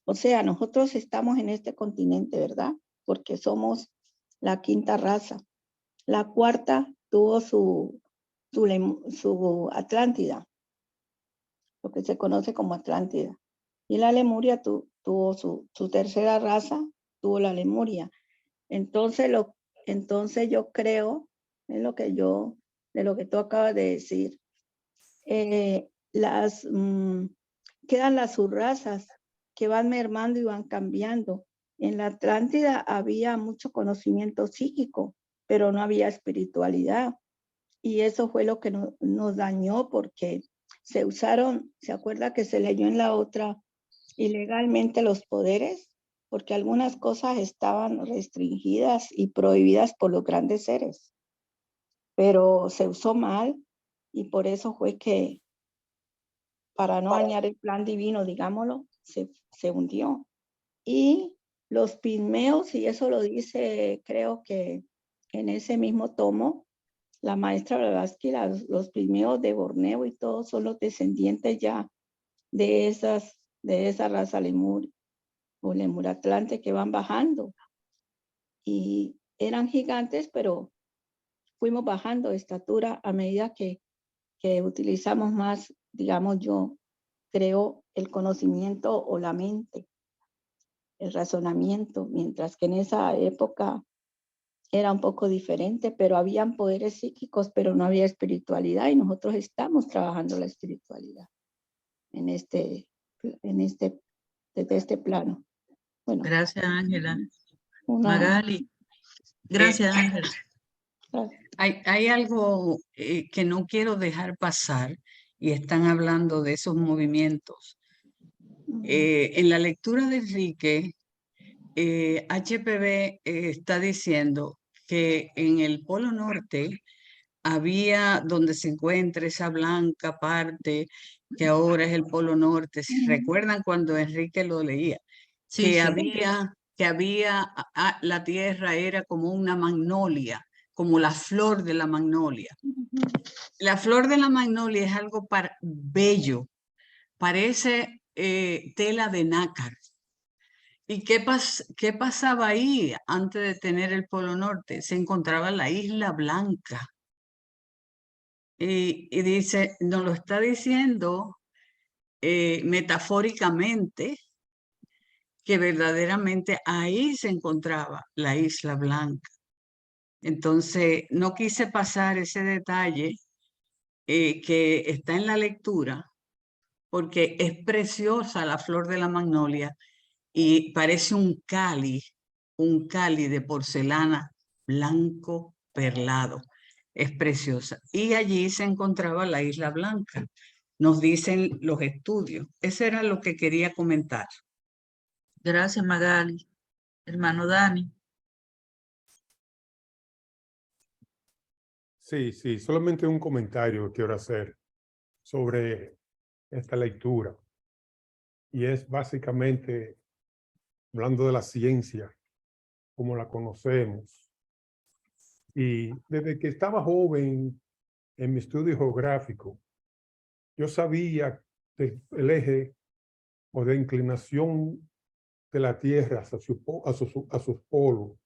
o sea, nosotros estamos en este continente, ¿verdad? Porque somos la quinta raza. La cuarta tuvo su Atlántida, lo que se conoce como Atlántida. Y la Lemuria tuvo su tercera raza, tuvo la Lemuria. Entonces yo creo, de lo que tú acabas de decir, quedan las subrazas que van mermando y van cambiando. En la Atlántida había mucho conocimiento psíquico, pero no había espiritualidad. Y eso fue lo que nos dañó porque se usaron, ¿se acuerda que se leyó en la otra ilegalmente los poderes? Porque algunas cosas estaban restringidas y prohibidas por los grandes seres, pero se usó mal y por eso fue que, para no dañar el plan divino, digámoslo, se hundió. Y los pigmeos, y eso lo dice, creo que en ese mismo tomo, la maestra Blavatsky, los pigmeos de Borneo y todos son los descendientes ya de esa raza lemur o lemur atlante que van bajando. Y eran gigantes, pero fuimos bajando de estatura a medida que utilizamos más, digamos, yo creo, el conocimiento o la mente, el razonamiento, mientras que en esa época era un poco diferente, pero habían poderes psíquicos, pero no había espiritualidad, y nosotros estamos trabajando la espiritualidad desde este plano. Bueno, Gracias, Ángela. una, Magali. Gracias, Ángela. Hay algo que no quiero dejar pasar y están hablando de esos movimientos. En la lectura de Enrique, HPV está diciendo que en el Polo Norte había, donde se encuentra esa blanca parte que ahora es el Polo Norte, si recuerdan cuando Enrique lo leía, Sí, que sí. la tierra era como una magnolia, como la flor de la magnolia. La flor de la magnolia es algo bello, parece tela de nácar. ¿Y qué pasaba ahí antes de tener el Polo Norte? Se encontraba la Isla Blanca. Y dice, nos lo está diciendo metafóricamente, que verdaderamente ahí se encontraba la Isla Blanca. Entonces, no quise pasar ese detalle que está en la lectura, porque es preciosa la flor de la magnolia y parece un cáliz de porcelana blanco perlado. Es preciosa. Y allí se encontraba la Isla Blanca. Nos dicen los estudios. Eso era lo que quería comentar. Gracias, Magali. Hermano Dani. Sí, solamente un comentario que quiero hacer sobre esta lectura. Y es básicamente hablando de la ciencia, como la conocemos. Y desde que estaba joven en mi estudio geográfico, yo sabía del eje o de inclinación de la Tierra a sus polos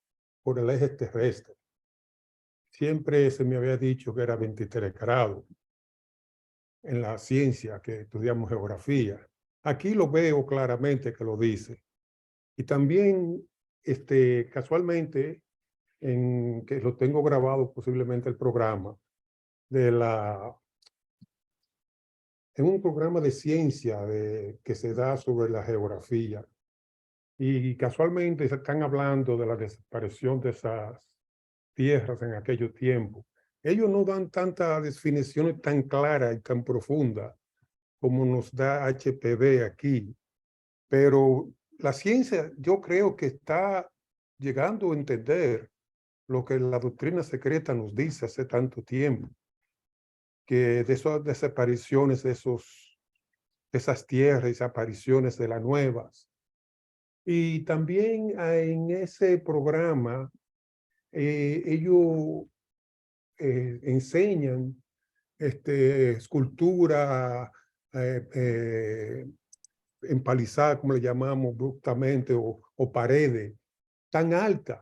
por el eje terrestre. Siempre se me había dicho que era 23 grados en la ciencia que estudiamos geografía. Aquí lo veo claramente que lo dice. Y también, casualmente, que lo tengo grabado posiblemente el programa, en un programa de ciencia que se da sobre la geografía. Y casualmente están hablando de la desaparición de esas tierras en aquellos tiempos. Ellos no dan tantas definiciones tan claras y tan profundas como nos da HPV aquí, pero la ciencia yo creo que está llegando a entender lo que la doctrina secreta nos dice hace tanto tiempo, que de esas desapariciones de esas tierras, desapariciones de las nuevas. Y también en ese programa ellos enseñan escultura empalizada, como le llamamos bruscamente, o paredes tan altas,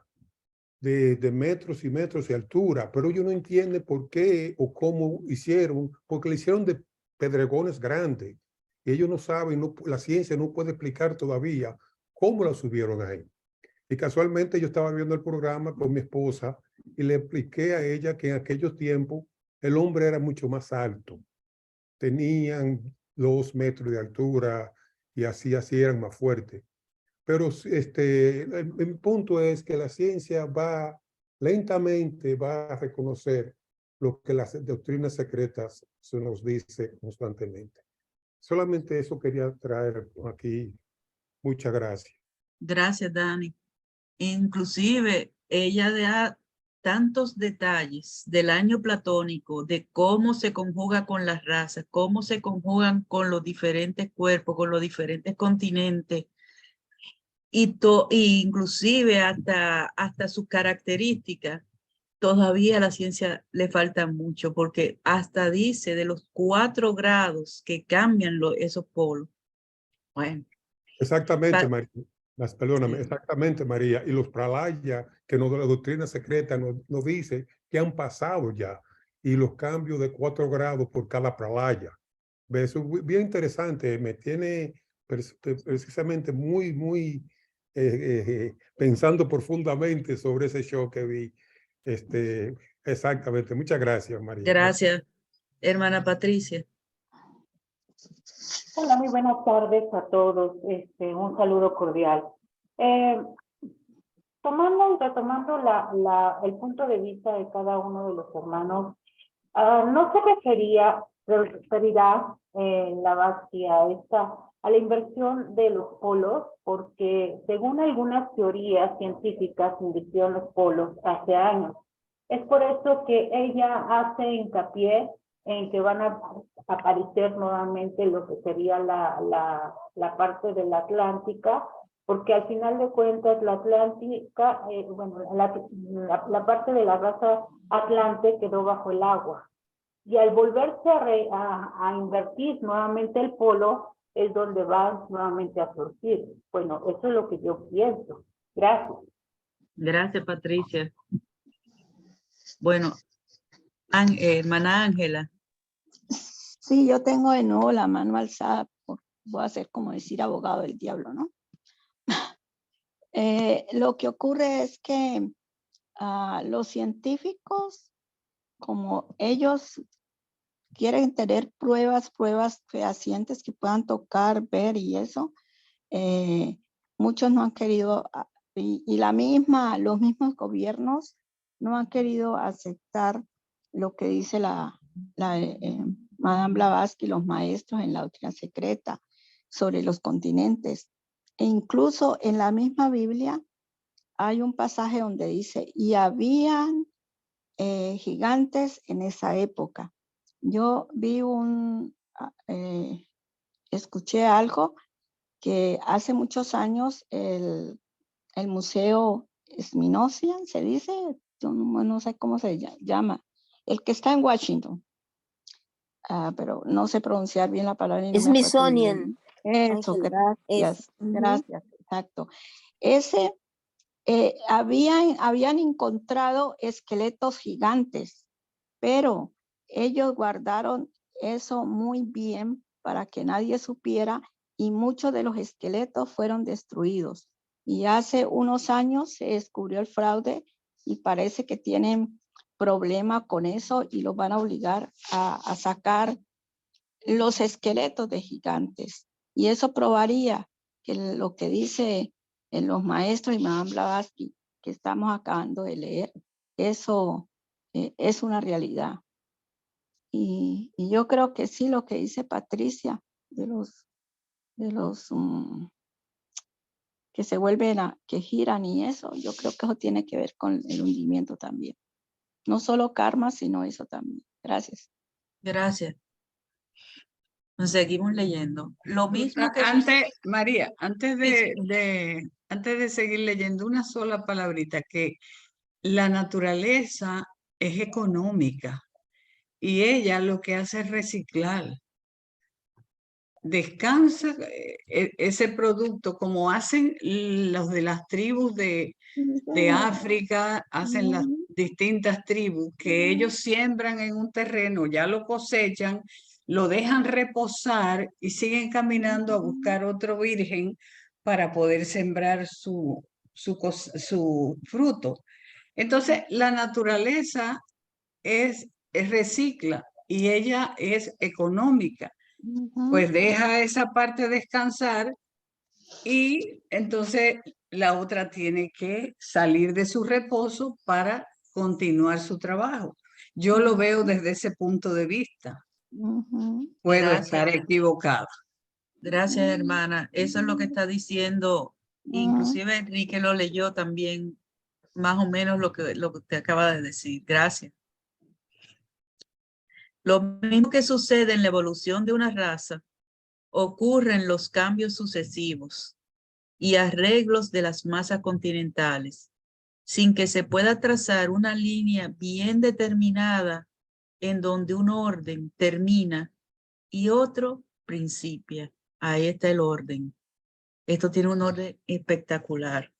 de metros y metros de altura, pero ellos no entienden por qué o cómo hicieron, porque le hicieron de pedregones grandes. Y ellos no saben, la ciencia no puede explicar todavía cómo la subieron ahí. Y casualmente yo estaba viendo el programa con mi esposa y le expliqué a ella que en aquellos tiempos el hombre era mucho más alto. Tenían 2 metros de altura y así eran más fuertes. Pero el punto es que la ciencia lentamente va a reconocer lo que las doctrinas secretas se nos dice constantemente. Solamente eso quería traer aquí. Muchas gracias. Gracias, Dani. Inclusive, ella da tantos detalles del año platónico, de cómo se conjuga con las razas, cómo se conjugan con los diferentes cuerpos, con los diferentes continentes, y inclusive hasta sus características. Todavía a la ciencia le falta mucho, porque hasta dice de los 4 grados que cambian esos polos. Bueno. Exactamente, María. Perdóname, Sí. exactamente, María. Y los pralayas, que la doctrina secreta nos dice que han pasado ya. Y los cambios de 4 grados por cada pralaya. Eso es bien interesante. Me tiene precisamente muy pensando profundamente sobre ese show que vi. Exactamente. Muchas gracias, María. Gracias, hermana Patricia. Hola, muy buenas tardes a todos. Un saludo cordial. Tomando y retomando el punto de vista de cada uno de los hermanos, no se referirá la Basti a la inversión de los polos, porque según algunas teorías científicas invirtieron los polos hace años. Es por eso que ella hace hincapié en que van a aparecer nuevamente lo que sería la parte de la Atlántica, porque al final de cuentas la Atlántica, la parte de la raza Atlante quedó bajo el agua. Y al volverse a invertir nuevamente el polo, es donde van nuevamente a surgir. Bueno, eso es lo que yo pienso. Gracias. Gracias, Patricia. Bueno, hermana Ángela. Sí, yo tengo de nuevo la mano alzada. Voy a ser como decir abogado del diablo, ¿no? Lo que ocurre es que los científicos, como ellos quieren tener pruebas fehacientes que puedan tocar, ver y eso, muchos no han querido, y los mismos gobiernos no han querido aceptar lo que dice Madame Blavatsky, los maestros en la doctrina secreta sobre los continentes. E incluso en la misma Biblia hay un pasaje donde dice, y habían gigantes en esa época. Yo vi escuché algo que hace muchos años el museo Smithsonian, se dice, yo no sé cómo se llama, el que está en Washington, pero no sé pronunciar bien la palabra. Smithsonian. Eso, gracias, gracias, exacto. Ese, habían encontrado esqueletos gigantes, pero ellos guardaron eso muy bien para que nadie supiera, y muchos de los esqueletos fueron destruidos. Y hace unos años se descubrió el fraude y parece que tienen problema con eso y los van a obligar a sacar los esqueletos de gigantes. Y eso probaría que lo que dice los maestros y Madame Blavatsky, que estamos acabando de leer, eso es una realidad. Y yo creo que sí, lo que dice Patricia, de los que se vuelven que giran y eso, yo creo que eso tiene que ver con el hundimiento también. No solo karma, sino eso también. Gracias. Gracias. Nos seguimos leyendo. Lo mismo que María, antes de seguir leyendo, una sola palabrita, que la naturaleza es económica y ella lo que hace es reciclar. Descansa ese producto como hacen los de las tribus de África, hacen las distintas tribus, que ellos siembran en un terreno, ya lo cosechan, lo dejan reposar y siguen caminando a buscar otro virgen para poder sembrar su fruto. Entonces, la naturaleza recicla y ella es económica. Pues deja esa parte descansar y entonces la otra tiene que salir de su reposo para continuar su trabajo. Yo lo veo desde ese punto de vista. Ujú. Puedo Gracias. estar equivocada. Gracias, hermana. Eso es lo que está diciendo. Mm. Inclusive Enrique lo leyó también, más o menos lo que te acaba de decir. Gracias. Lo mismo que sucede en la evolución de una raza, ocurre en los cambios sucesivos y arreglos de las masas continentales, sin que se pueda trazar una línea bien determinada en donde un orden termina y otro principia. Ahí está el orden. Esto tiene un orden espectacular.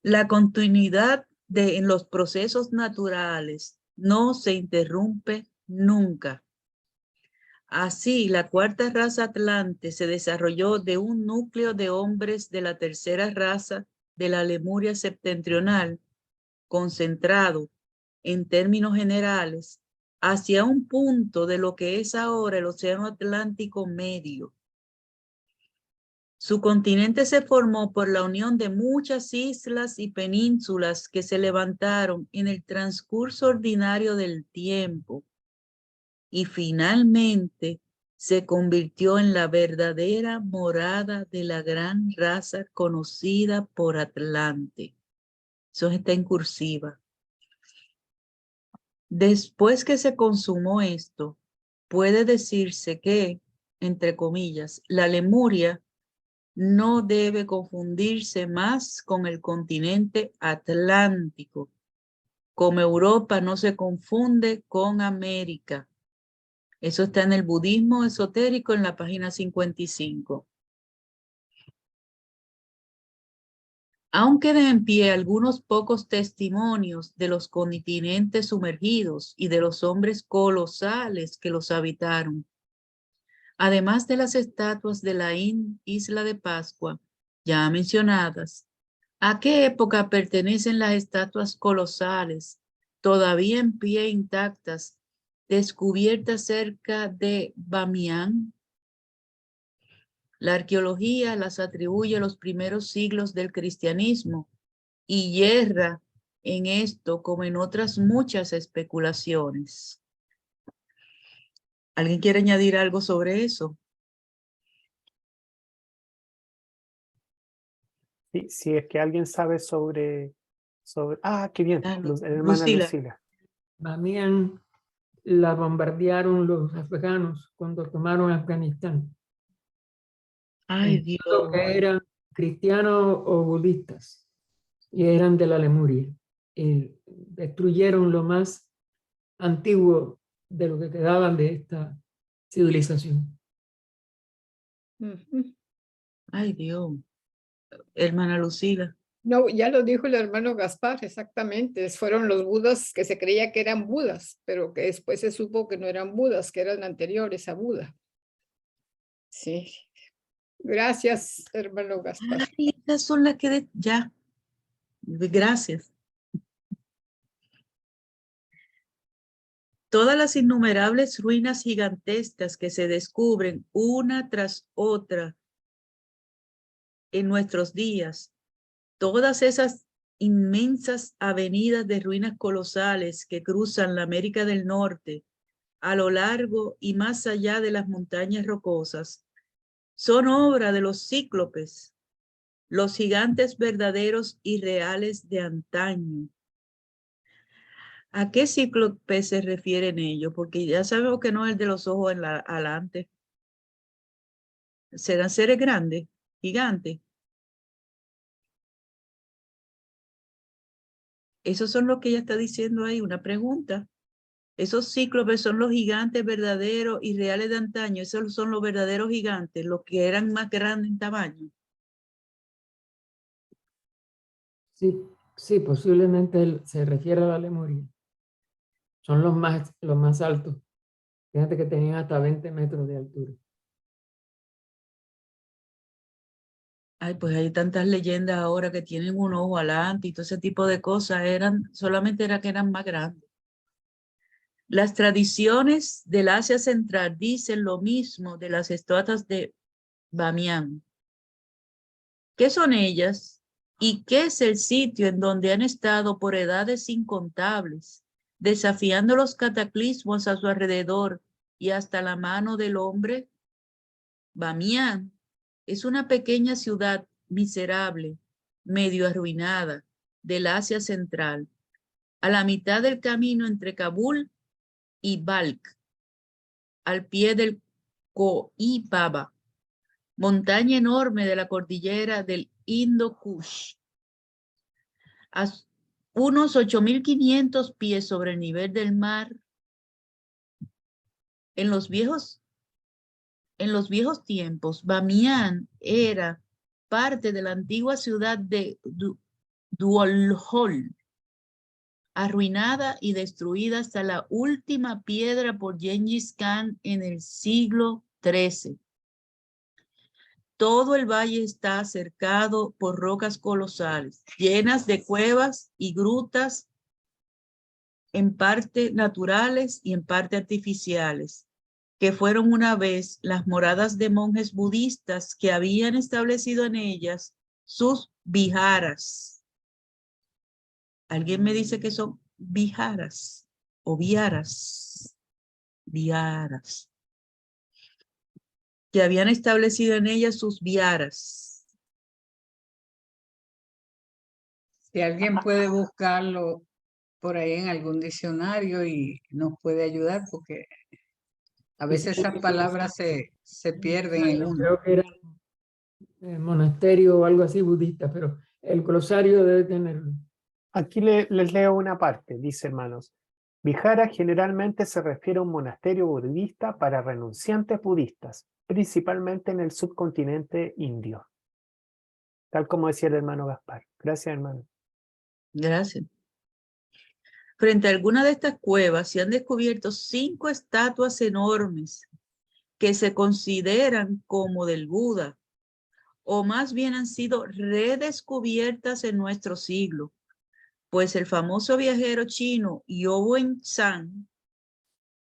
La continuidad en los procesos naturales no se interrumpe nunca. Así, la cuarta raza atlante se desarrolló de un núcleo de hombres de la tercera raza de la Lemuria septentrional, concentrado, en términos generales, hacia un punto de lo que es ahora el Océano Atlántico Medio. Su continente se formó por la unión de muchas islas y penínsulas que se levantaron en el transcurso ordinario del tiempo y finalmente se convirtió en la verdadera morada de la gran raza conocida por Atlante. Eso está en cursiva. Después que se consumó esto, puede decirse que, entre comillas, la Lemuria no debe confundirse más con el continente atlántico, como Europa no se confunde con América. Eso está en el budismo esotérico en la página 55. Aún quedan en pie algunos pocos testimonios de los continentes sumergidos y de los hombres colosales que los habitaron. Además de las estatuas de la isla de Pascua, ya mencionadas, ¿a qué época pertenecen las estatuas colosales, todavía en pie intactas, descubiertas cerca de Bamiyan? La arqueología las atribuye a los primeros siglos del cristianismo y yerra en esto como en otras muchas especulaciones. ¿Alguien quiere añadir algo sobre eso? Si es que alguien sabe sobre... qué bien, Ah, hermana Lucila. Lucila. Bamiyan la bombardearon los afganos cuando tomaron Afganistán. Ay, Pensando Dios. que eran cristianos o budistas y eran de la Lemuria. Y destruyeron lo más antiguo de lo que quedaban de esta civilización. Ujú. Ay, Dios. Hermana Lucila. No, ya lo dijo el hermano Gaspar, exactamente. Fueron los budas que se creía que eran budas, pero que después se supo que no eran budas, que eran anteriores a Buda. Sí. Gracias, hermano Gaspar. Ay, estas son las que... Ya. Gracias. Todas las innumerables ruinas gigantescas que se descubren una tras otra en nuestros días, todas esas inmensas avenidas de ruinas colosales que cruzan la América del Norte a lo largo y más allá de las montañas rocosas, son obra de los cíclopes, los gigantes verdaderos y reales de antaño. ¿A qué cíclope se refieren ellos? Porque ya sabemos que no es el de los ojos adelante. ¿Serán seres grandes, gigantes? Esos son lo que ella está diciendo ahí, una pregunta. Esos cíclopes son los gigantes verdaderos y reales de antaño. Esos son los verdaderos gigantes, los que eran más grandes en tamaño. Sí, posiblemente él se refiere a la Lemuria. Son los más altos. Fíjate que tenían hasta 20 metros de altura. Ay, pues hay tantas leyendas ahora que tienen un ojo alante y todo ese tipo de cosas. Solamente era que eran más grandes. Las tradiciones del Asia Central dicen lo mismo de las estatuas de Bamiyan. ¿Qué son ellas? ¿Y qué es el sitio en donde han estado por edades incontables, desafiando los cataclismos a su alrededor y hasta la mano del hombre? Bamián es una pequeña ciudad miserable, medio arruinada, del Asia Central, a la mitad del camino entre Kabul y Balkh, al pie del Kohi Baba, montaña enorme de la cordillera del Indo-Kush, a unos 8.500 pies sobre el nivel del mar. En los viejos tiempos, Bamián era parte de la antigua ciudad de Duolhol, arruinada y destruida hasta la última piedra por Gengis Khan en el siglo XIII. Todo el valle está cercado por rocas colosales, llenas de cuevas y grutas, en parte naturales y en parte artificiales, que fueron una vez las moradas de monjes budistas que habían establecido en ellas sus viharas. ¿Alguien me dice que son viharas o viharas? Viharas. Que habían establecido en ellas sus viharas. Si alguien puede buscarlo por ahí en algún diccionario y nos puede ayudar, porque a veces esas palabras se pierden en uno. Creo que era monasterio o algo así budista, pero el glosario debe tenerlo. Aquí les leo una parte, dice hermanos. Vihara generalmente se refiere a un monasterio budista para renunciantes budistas, principalmente en el subcontinente indio. Tal como decía el hermano Gaspar. Gracias, hermano. Gracias. Frente a alguna de estas cuevas se han descubierto 5 estatuas enormes que se consideran como del Buda, o más bien han sido redescubiertas en nuestro siglo, pues el famoso viajero chino Yao Wen-Zhang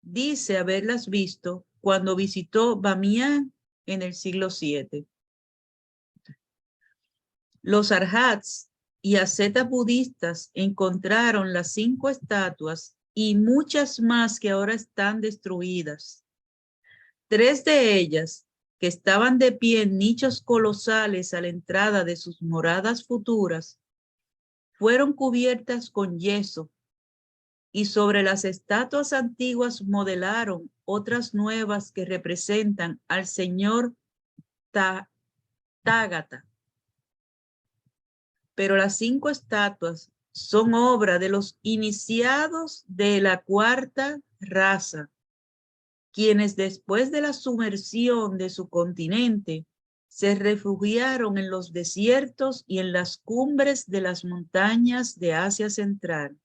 dice haberlas visto cuando visitó Bamián en el siglo VII. Los arhats y ascetas budistas encontraron las 5 estatuas y muchas más que ahora están destruidas. 3 de ellas, que estaban de pie en nichos colosales a la entrada de sus moradas futuras, fueron cubiertas con yeso, y sobre las estatuas antiguas modelaron otras nuevas que representan al señor Tágata. Pero las 5 estatuas son obra de los iniciados de la 4ª raza, quienes después de la sumersión de su continente se refugiaron en los desiertos y en las cumbres de las montañas de Asia Central.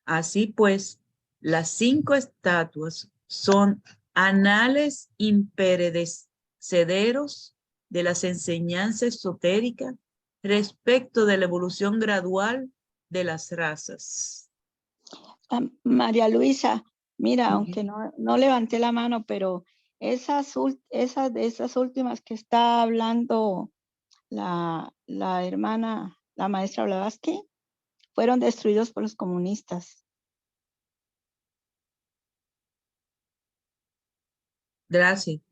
Así pues, las 5 estatuas son anales imperecederos de las enseñanzas esotéricas respecto de la evolución gradual de las razas. María Luisa, mira, aunque no levanté la mano, pero esas últimas que está hablando la hermana, la maestra Blavatsky, fueron destruidos por los comunistas. Gracias.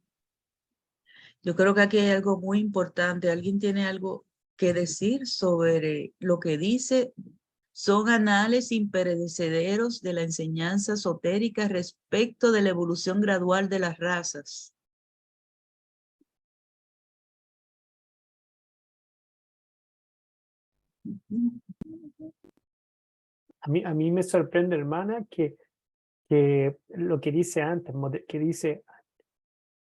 Yo creo que aquí hay algo muy importante. ¿Alguien tiene algo que decir sobre lo que dice? Son anales imperecederos de la enseñanza esotérica respecto de la evolución gradual de las razas. A mí me sorprende, hermana, que lo que dice antes, que dice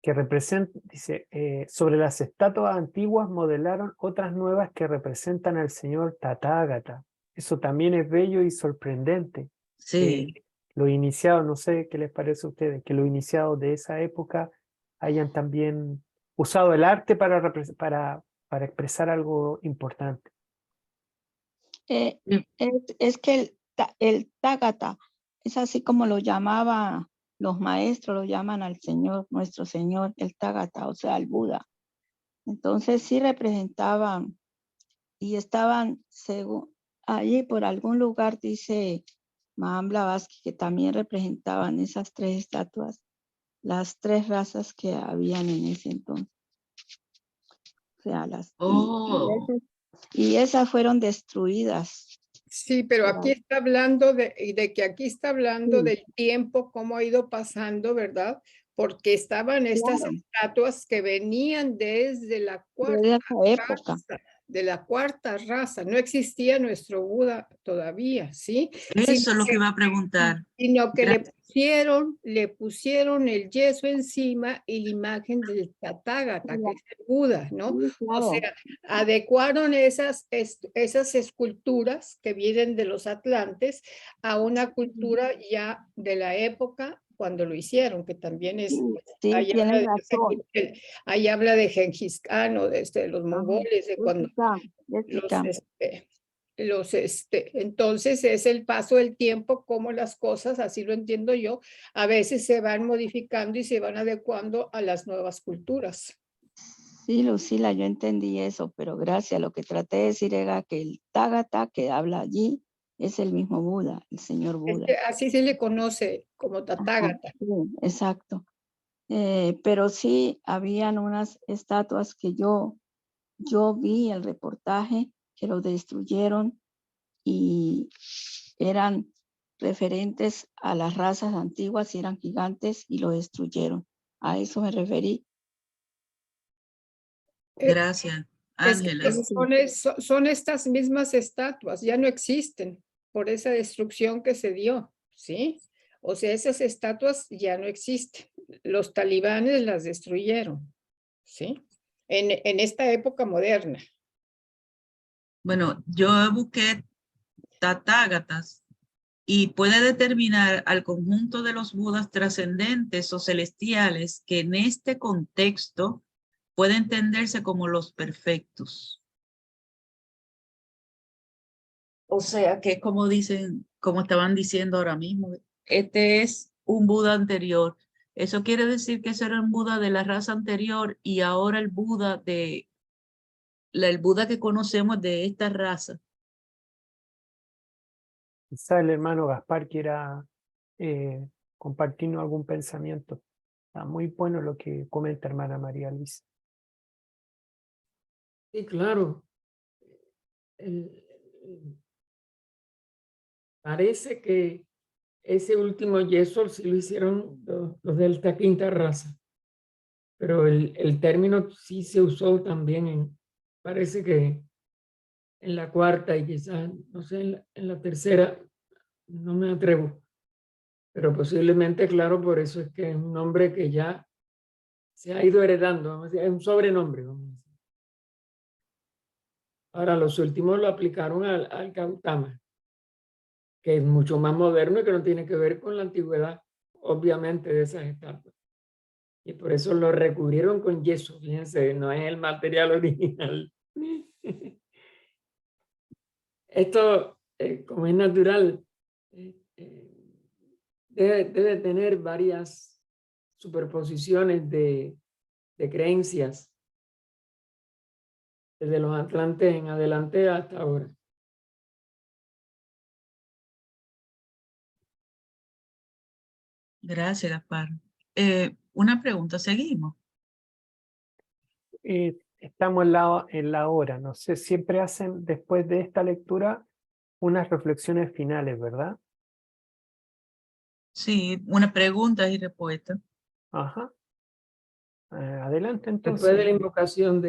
que representa, dice, sobre las estatuas antiguas modelaron otras nuevas que representan al señor Tathagata. Eso también es bello y sorprendente. Sí. Los iniciados, no sé qué les parece a ustedes, que los iniciados de esa época hayan también usado el arte para expresar algo importante. Es que el Tágata es así como lo llamaban los maestros, lo llaman al Señor, nuestro Señor, el Tágata, o sea, el Buda. Entonces sí representaban y estaban, según allí por algún lugar dice Mahan Blavatsky, que también representaban esas tres estatuas, las tres razas que habían en ese entonces. O sea, Oh, y esas fueron destruidas. Sí, pero aquí está hablando de que aquí está hablando Sí. del tiempo, cómo ha ido pasando, ¿verdad? Porque estaban estas Claro. estatuas que venían desde la cuarta Desde esa época. raza, de la cuarta raza. No existía nuestro Buda todavía, ¿sí? eso es lo que iba a preguntar. Sino que le pusieron el yeso encima y la imagen del Tathagata, que es el Buda, ¿no? Sí, claro. O sea, adecuaron esas esculturas que vienen de los atlantes a una cultura ya de la época cuando lo hicieron, que también es, Sí, ahí, tienes habla razón. ahí habla de Gengis Khan o de los mongoles, de cuando entonces es el paso del tiempo, como las cosas, así lo entiendo yo, a veces se van modificando y se van adecuando a las nuevas culturas. Sí, Lucila, yo entendí eso, pero gracias. Lo que traté de decir era que el Tágata que habla allí es el mismo Buda, el señor Buda. Así se le conoce como Tathagata. Sí, exacto. Pero sí, habían unas estatuas que yo vi el reportaje que lo destruyeron y eran referentes a las razas antiguas y eran gigantes y lo destruyeron. A eso me referí. Gracias, Ángela. Son estas mismas estatuas, ya no existen por esa destrucción que se dio, ¿sí? O sea, esas estatuas ya no existen. Los talibanes las destruyeron, ¿sí? En esta época moderna. Bueno, yo busqué Tathagatas y puede determinar al conjunto de los Budas trascendentes o celestiales que en este contexto puede entenderse como los perfectos. O sea, que es como dicen, como estaban diciendo ahora mismo, este es un Buda anterior. Eso quiere decir que ese era un Buda de la raza anterior y ahora el Buda que conocemos de esta raza. Quizá el hermano Gaspar quiera compartirnos algún pensamiento. Está muy bueno lo que comenta hermana María Luisa. Sí, claro. Parece que ese último yeso sí lo hicieron los de esta quinta raza, pero el término sí se usó también parece que en la cuarta y quizás, no sé, en la tercera, no me atrevo, pero posiblemente, claro, por eso es que es un nombre que ya se ha ido heredando, vamos a decir, es un sobrenombre, vamos a decir. Ahora, los últimos lo aplicaron al Gautama, que es mucho más moderno y que no tiene que ver con la antigüedad, obviamente, de esas estatuas. Y por eso lo recubrieron con yeso, fíjense, no es el material original. Esto, como es natural, debe tener varias superposiciones de creencias desde los atlantes en adelante hasta ahora. Gracias, Gaspar. Una pregunta, ¿seguimos? Estamos en la hora, no sé, siempre hacen después de esta lectura unas reflexiones finales, ¿verdad? Sí, una pregunta y respuesta. Ajá. Adelante Después de la entonces. invocación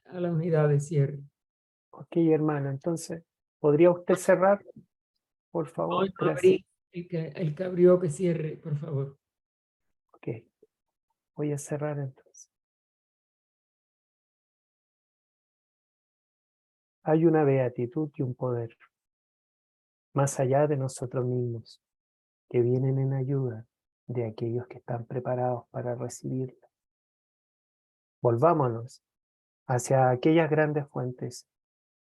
a la unidad de cierre. Ok, hermano, entonces, ¿podría usted cerrar, por favor? No, Gracias. abrí, el que abrió que cierre, por favor. Ok, voy a cerrar entonces. Hay una beatitud y un poder, más allá de nosotros mismos, que vienen en ayuda de aquellos que están preparados para recibirla. Volvámonos hacia aquellas grandes fuentes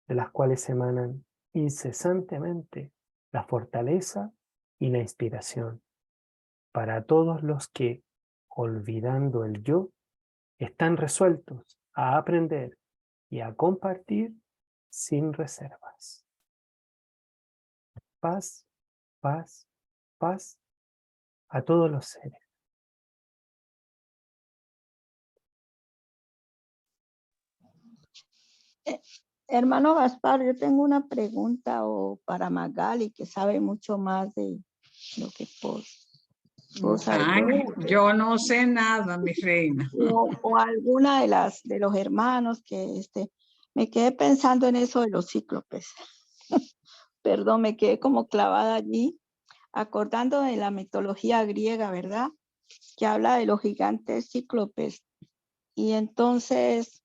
de las cuales emanan incesantemente la fortaleza y la inspiración para todos los que, olvidando el yo, están resueltos a aprender y a compartir sin reservas. Paz paz, paz a todos los seres. Hermano Gaspar, yo tengo una pregunta para Magali, que sabe mucho más de lo que puedo saber. Ay, yo no sé nada, mi reina. O alguna de los hermanos que me quedé pensando en eso de los cíclopes. Perdón, me quedé como clavada allí, acordando de la mitología griega, ¿verdad? Que habla de los gigantes cíclopes. Y entonces,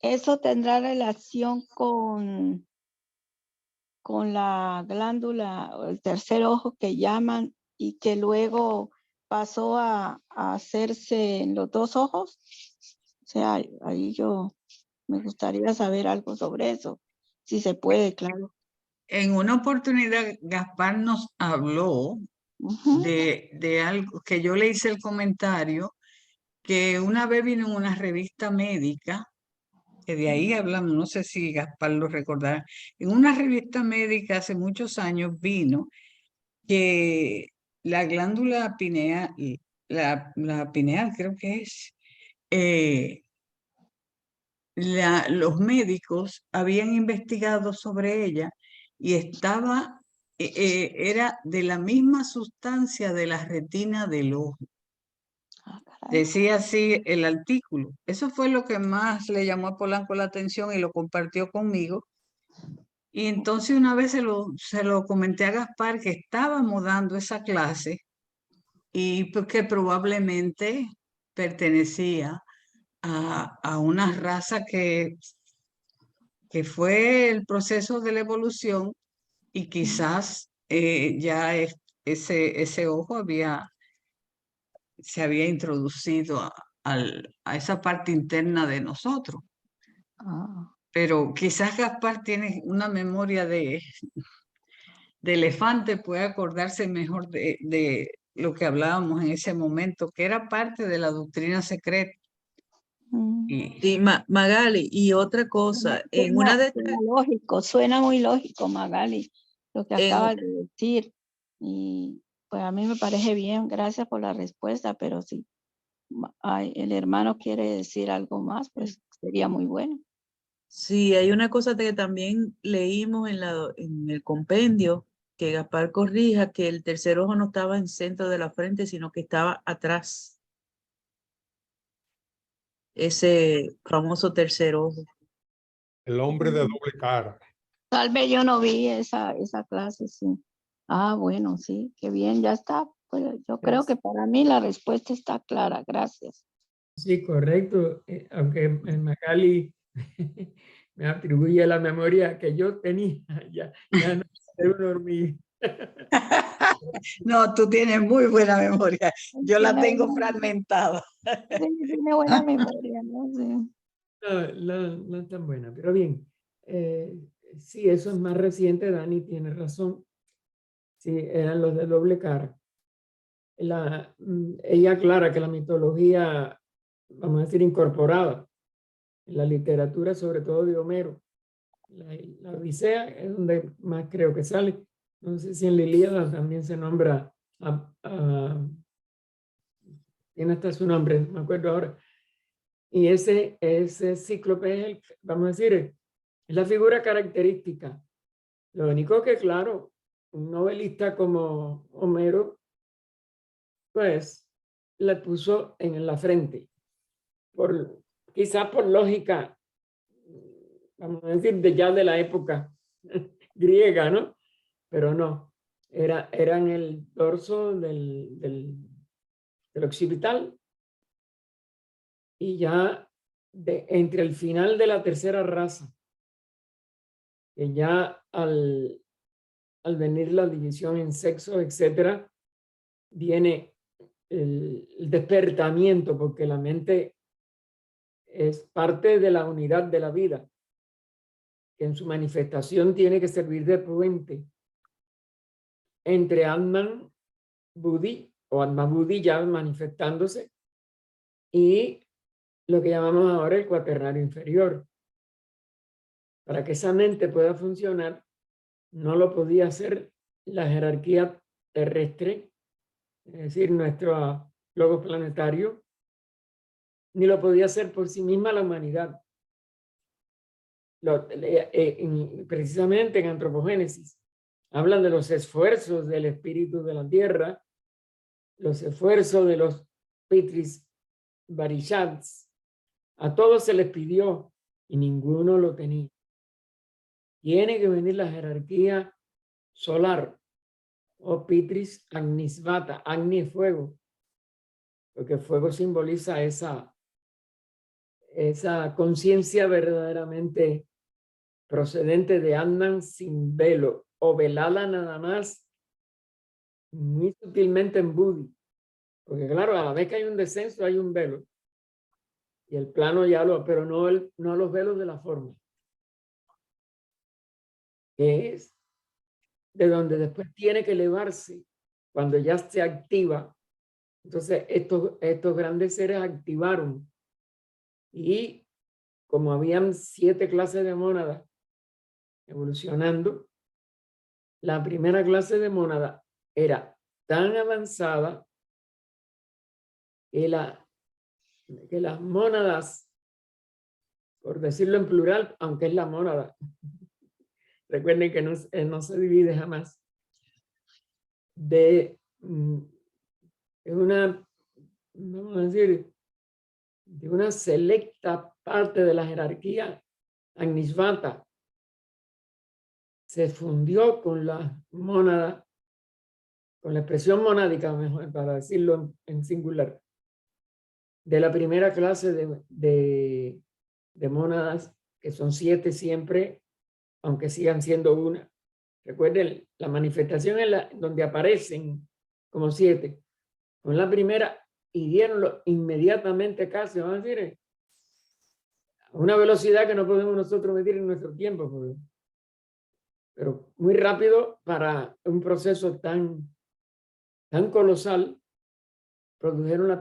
eso tendrá relación con la glándula, o el tercer ojo que llaman, y que luego pasó a hacerse en los dos ojos. O sea, ahí yo me gustaría saber algo sobre eso, si se puede, claro. En una oportunidad, Gaspar nos habló de algo que yo le hice el comentario, que una vez vino en una revista médica, que de ahí hablamos, no sé si Gaspar lo recordará, en una revista médica hace muchos años vino que la glándula pineal, la pineal creo que es, los médicos habían investigado sobre ella y era de la misma sustancia de la retina del ojo. Decía así el artículo. Eso fue lo que más le llamó a Polanco la atención y lo compartió conmigo. Y entonces una vez se lo comenté a Gaspar, que estábamos dando esa clase y que probablemente pertenecía a una raza que fue el proceso de la evolución, y quizás ya ese ojo se había introducido a esa parte interna de nosotros. Pero quizás Gaspar tiene una memoria de elefante, puede acordarse mejor de lo que hablábamos en ese momento, que era parte de la doctrina secreta. Sí, Magali, y otra cosa, en una de estas... Suena muy lógico, Magali, lo que acabas de decir. Y pues a mí me parece bien, gracias por la respuesta, pero si el hermano quiere decir algo más, pues sería muy bueno. Sí, hay una cosa que también leímos en el compendio, que Gaspar corrija, que el tercer ojo no estaba en el centro de la frente, sino que estaba atrás. Ese famoso tercer ojo. El hombre de doble cara. Tal vez yo no vi esa clase, sí. Bueno, sí, qué bien, ya está. Pues yo creo que para mí la respuesta está clara, gracias. Sí, correcto. Aunque Magali me atribuye la memoria que yo tenía, ya no sé una hormiga. No, tú tienes muy buena memoria. Yo la tengo fragmentada. Tiene buena memoria, ¿no? Sí. No es tan buena, pero bien. Sí, eso es más reciente, Dani tiene razón. Sí, eran los de doble cara. Ella aclara que la mitología, vamos a decir, incorporada en la literatura, sobre todo de Homero, la Odisea es donde más creo que sale. No sé si en la Ilíada también se nombra tiene hasta su nombre, no me acuerdo ahora. Y ese cíclope es vamos a decir, es la figura característica. Lo único que, claro, un novelista como Homero, pues, le puso en la frente. Quizás por lógica, vamos a decir, de la época griega, ¿no? Pero no, era en el dorso del occipital, y ya entre el final de la tercera raza, que ya al venir la división en sexo, etcétera, viene el despertamiento, porque la mente es parte de la unidad de la vida, que en su manifestación tiene que servir de puente entre Atman Buddhi o Atman Buddhi ya manifestándose y lo que llamamos ahora el cuaternario inferior. Para que esa mente pueda funcionar, no lo podía hacer la jerarquía terrestre, es decir, nuestro logos planetario, ni lo podía hacer por sí misma la humanidad. Precisamente en Antropogénesis hablan de los esfuerzos del espíritu de la tierra, los esfuerzos de los Pitris Varishads. A todos se les pidió y ninguno lo tenía. Tiene que venir la jerarquía solar, o Pitris Agnisvata, Agni es fuego, porque fuego simboliza esa conciencia verdaderamente procedente de Andan sin velo, o velada nada más, muy sutilmente en Budi. Porque claro, a la vez que hay un descenso hay un velo. Y el plano ya pero no los velos de la forma. Que es de donde después tiene que elevarse cuando ya se activa. Entonces estos grandes seres activaron. Y como habían 7 clases de mónadas evolucionando, la primera clase de mónada era tan avanzada que las mónadas, por decirlo en plural, aunque es la mónada, recuerden que no se divide jamás, de una, vamos a decir, de una selecta parte de la jerarquía Agnisvata, se fundió con la mónada, con la expresión monádica, mejor, para decirlo en singular, de la primera clase de mónadas, que son 7 siempre, aunque sigan siendo una. Recuerden, la manifestación es donde aparecen como 7. Con la primera, y dieronlo inmediatamente casi, vamos a decir, a una velocidad que no podemos nosotros medir en nuestro tiempo, pero muy rápido para un proceso tan colosal. Produjeron el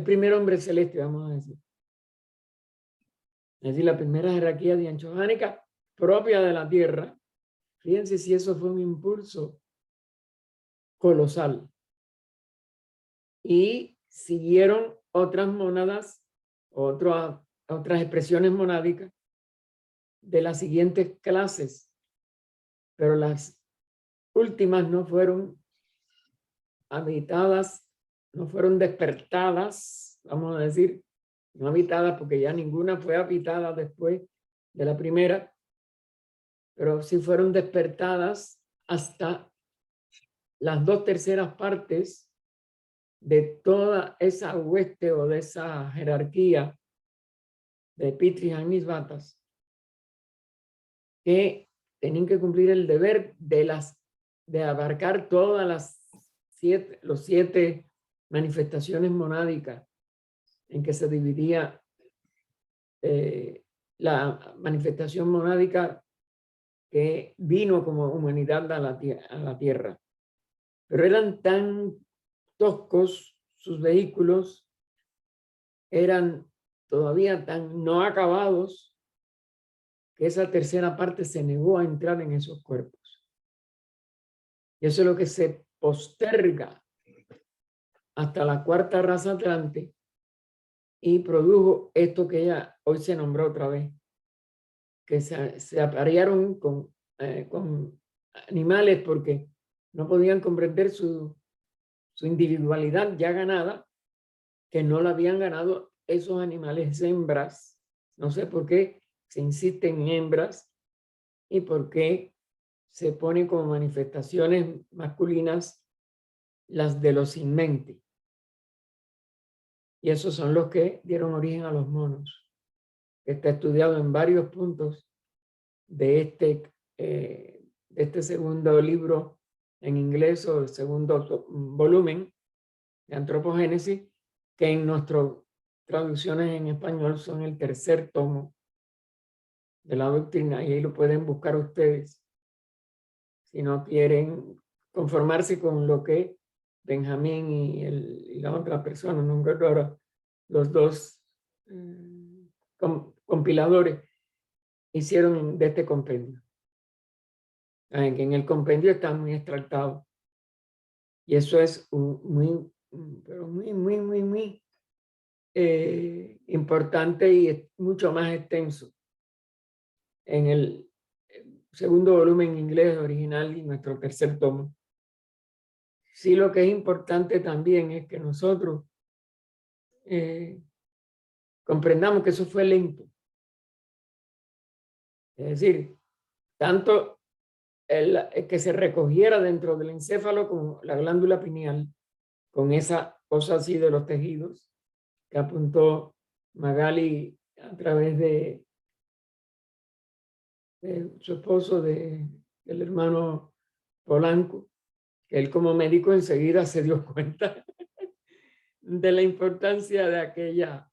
primer hombre celeste, vamos a decir. Es decir, la primera jerarquía dianchohánica propia de la Tierra. Fíjense si eso fue un impulso colosal. Y siguieron otras mónadas, otras expresiones monádicas de las siguientes clases, pero las últimas no fueron habitadas, no fueron despertadas, vamos a decir, no habitadas porque ya ninguna fue habitada después de la primera, pero sí fueron despertadas hasta las 2/3 partes de toda esa hueste o de esa jerarquía de Pitris Agnisvatas, que tenían que cumplir el deber de abarcar todas los 7 manifestaciones monádicas en que se dividía la manifestación monádica que vino como humanidad a la Tierra. Pero eran tan toscos sus vehículos, eran todavía tan no acabados, que esa tercera parte se negó a entrar en esos cuerpos. Y eso es lo que se posterga hasta la 4ª raza Atlante y produjo esto que ya hoy se nombró otra vez, que se aparearon con animales porque no podían comprender su individualidad ya ganada, que no la habían ganado esos animales hembras. No sé por qué se insiste en hembras y por qué se ponen como manifestaciones masculinas las de los inmenti. Y esos son los que dieron origen a los monos. Está estudiado en varios puntos de este segundo libro en inglés, o el segundo volumen de Antropogénesis, que en nuestras traducciones en español son el 3er tomo de la doctrina, y ahí lo pueden buscar ustedes si no quieren conformarse con lo que Benjamín y la otra persona, no recuerdo ahora, los 2 compiladores hicieron de este compendio. que en el compendio está muy extractado. Y eso es muy importante y es mucho más extenso en el segundo volumen en inglés original y nuestro tercer tomo. Sí, lo que es importante también es que nosotros comprendamos que eso fue lento. Es decir, tanto el que se recogiera dentro del encéfalo como la glándula pineal, con esa cosa así de los tejidos que apuntó Magali a través de su esposo, del hermano Polanco, que él como médico enseguida se dio cuenta de la importancia de aquella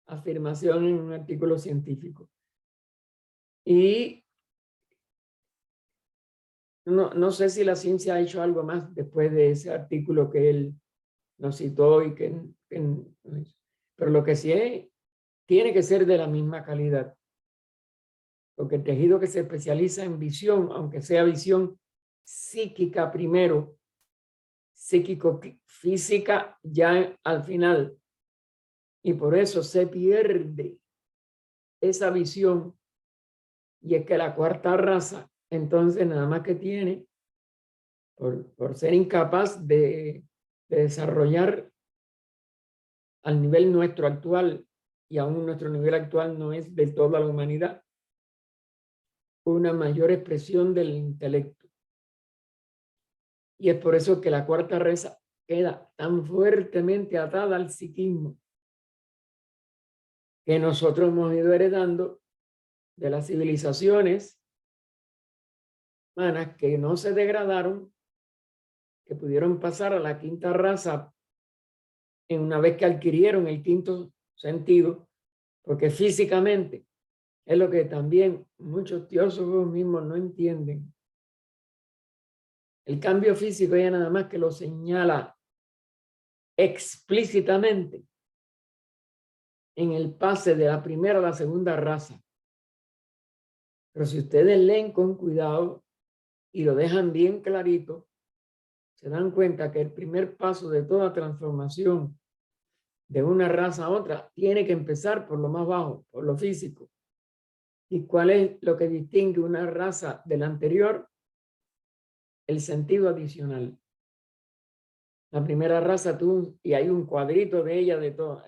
afirmación en un artículo científico. Y no sé si la ciencia ha hecho algo más después de ese artículo que él nos citó y pero lo que sí es, tiene que ser de la misma calidad. Porque el tejido que se especializa en visión, aunque sea visión psíquica primero, psíquico-física ya al final, y por eso se pierde esa visión, y es que la cuarta raza, entonces nada más que tiene, por ser incapaz de desarrollar al nivel nuestro actual, y aún nuestro nivel actual no es de toda la humanidad, una mayor expresión del intelecto. Y es por eso que la cuarta raza queda tan fuertemente atada al psiquismo que nosotros hemos ido heredando de las civilizaciones humanas que no se degradaron, que pudieron pasar a la quinta raza en una vez que adquirieron el quinto sentido, porque físicamente es lo que también muchos teólogos mismos no entienden. El cambio físico ya nada más que lo señala explícitamente en el pase de la primera a la segunda raza. Pero si ustedes leen con cuidado y lo dejan bien clarito, se dan cuenta que el primer paso de toda transformación de una raza a otra tiene que empezar por lo más bajo, por lo físico. ¿Y cuál es lo que distingue una raza de la anterior? El sentido adicional. La primera raza tuvo, y hay un cuadrito de ella de todo,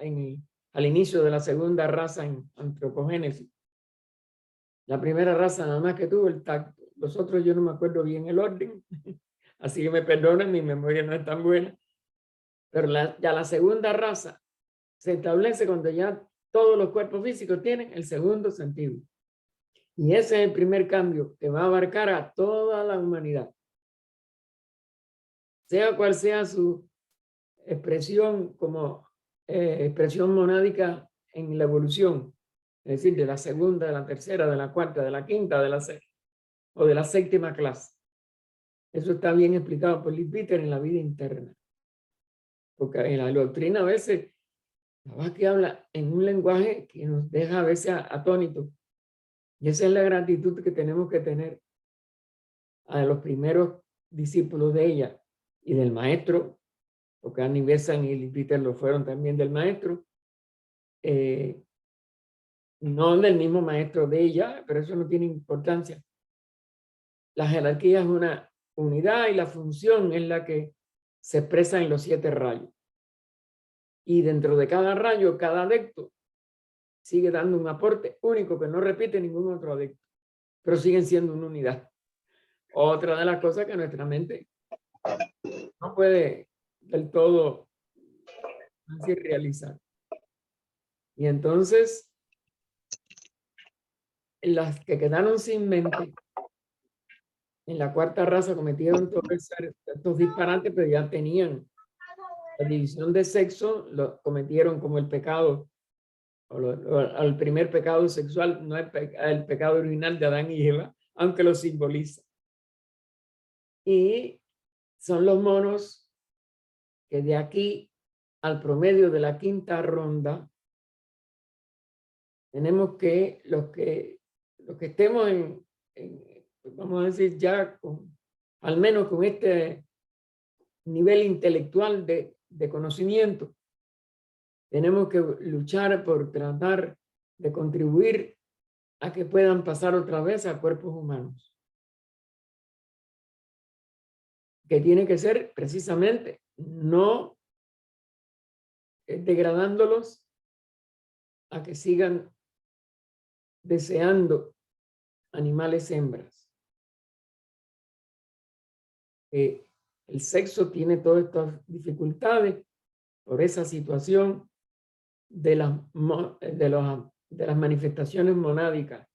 al inicio de la segunda raza en antropogénesis. La primera raza nada más que tuvo el tacto. Los otros yo no me acuerdo bien el orden, así que me perdonen, mi memoria no es tan buena. Pero ya la segunda raza se establece cuando ya todos los cuerpos físicos tienen el segundo sentido. Y ese es el primer cambio que va a abarcar a toda la humanidad. Sea cual sea su expresión como expresión monádica en la evolución, es decir, de la segunda, de la tercera, de la cuarta, de la quinta, de la sexta o de la séptima clase. Eso está bien explicado por Lee Peter en la vida interna. Porque en la doctrina a veces, la verdad que habla en un lenguaje que nos deja a veces atónitos. Y esa es la gratitud que tenemos que tener a los primeros discípulos de ella y del maestro, porque Annie Besant y Lee Peter lo fueron también del maestro. No del mismo maestro de ella, pero eso no tiene importancia. La jerarquía es una unidad y la función es la que se expresa en los 7 rayos. Y dentro de cada rayo, cada adepto sigue dando un aporte único que no repite ningún otro adepto, pero siguen siendo una unidad. Otra de las cosas que nuestra mente no puede del todo así realizar. Y entonces, las que quedaron sin mente, en la cuarta raza cometieron todos estos disparates, pero ya tenían la división de sexo, lo cometieron como el pecado, el primer pecado sexual, no el pecado original de Adán y Eva, aunque lo simboliza. Y son los monos que de aquí al promedio de la quinta ronda, tenemos que los que estemos vamos a decir, ya al menos con este nivel intelectual de conocimiento, tenemos que luchar por tratar de contribuir a que puedan pasar otra vez a cuerpos humanos. Que tiene que ser precisamente no degradándolos a que sigan deseando animales hembras. El sexo tiene todas estas dificultades por esa situación de las manifestaciones monádicas.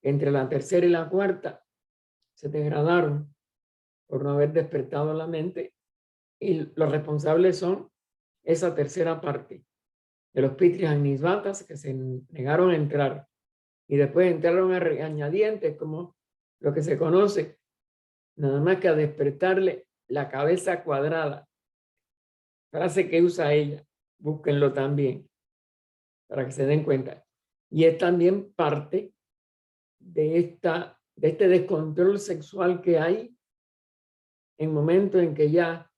Entre la tercera y la cuarta se degradaron por no haber despertado la mente, y los responsables son esa tercera parte de los Pitris Agnisvatas que se negaron a entrar y después entraron a regañadientes, como lo que se conoce, nada más que a despertarle la cabeza cuadrada, frase que usa ella, búsquenlo también para que se den cuenta. Y es también parte de este descontrol sexual que hay en momentos en que ya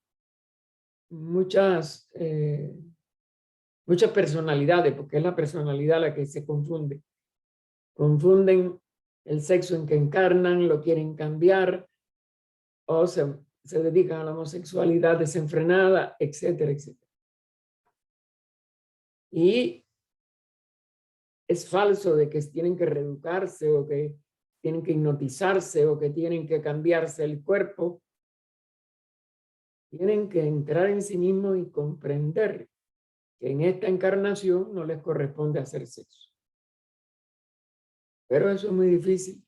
muchas personalidades, porque es la personalidad la que se confunde, confunden el sexo en que encarnan, lo quieren cambiar, o se dedican a la homosexualidad desenfrenada, etcétera, etcétera. Y es falso de que tienen que reeducarse o que tienen que hipnotizarse o que tienen que cambiarse el cuerpo. Tienen que entrar en sí mismos y comprender que en esta encarnación no les corresponde hacer sexo. Pero eso es muy difícil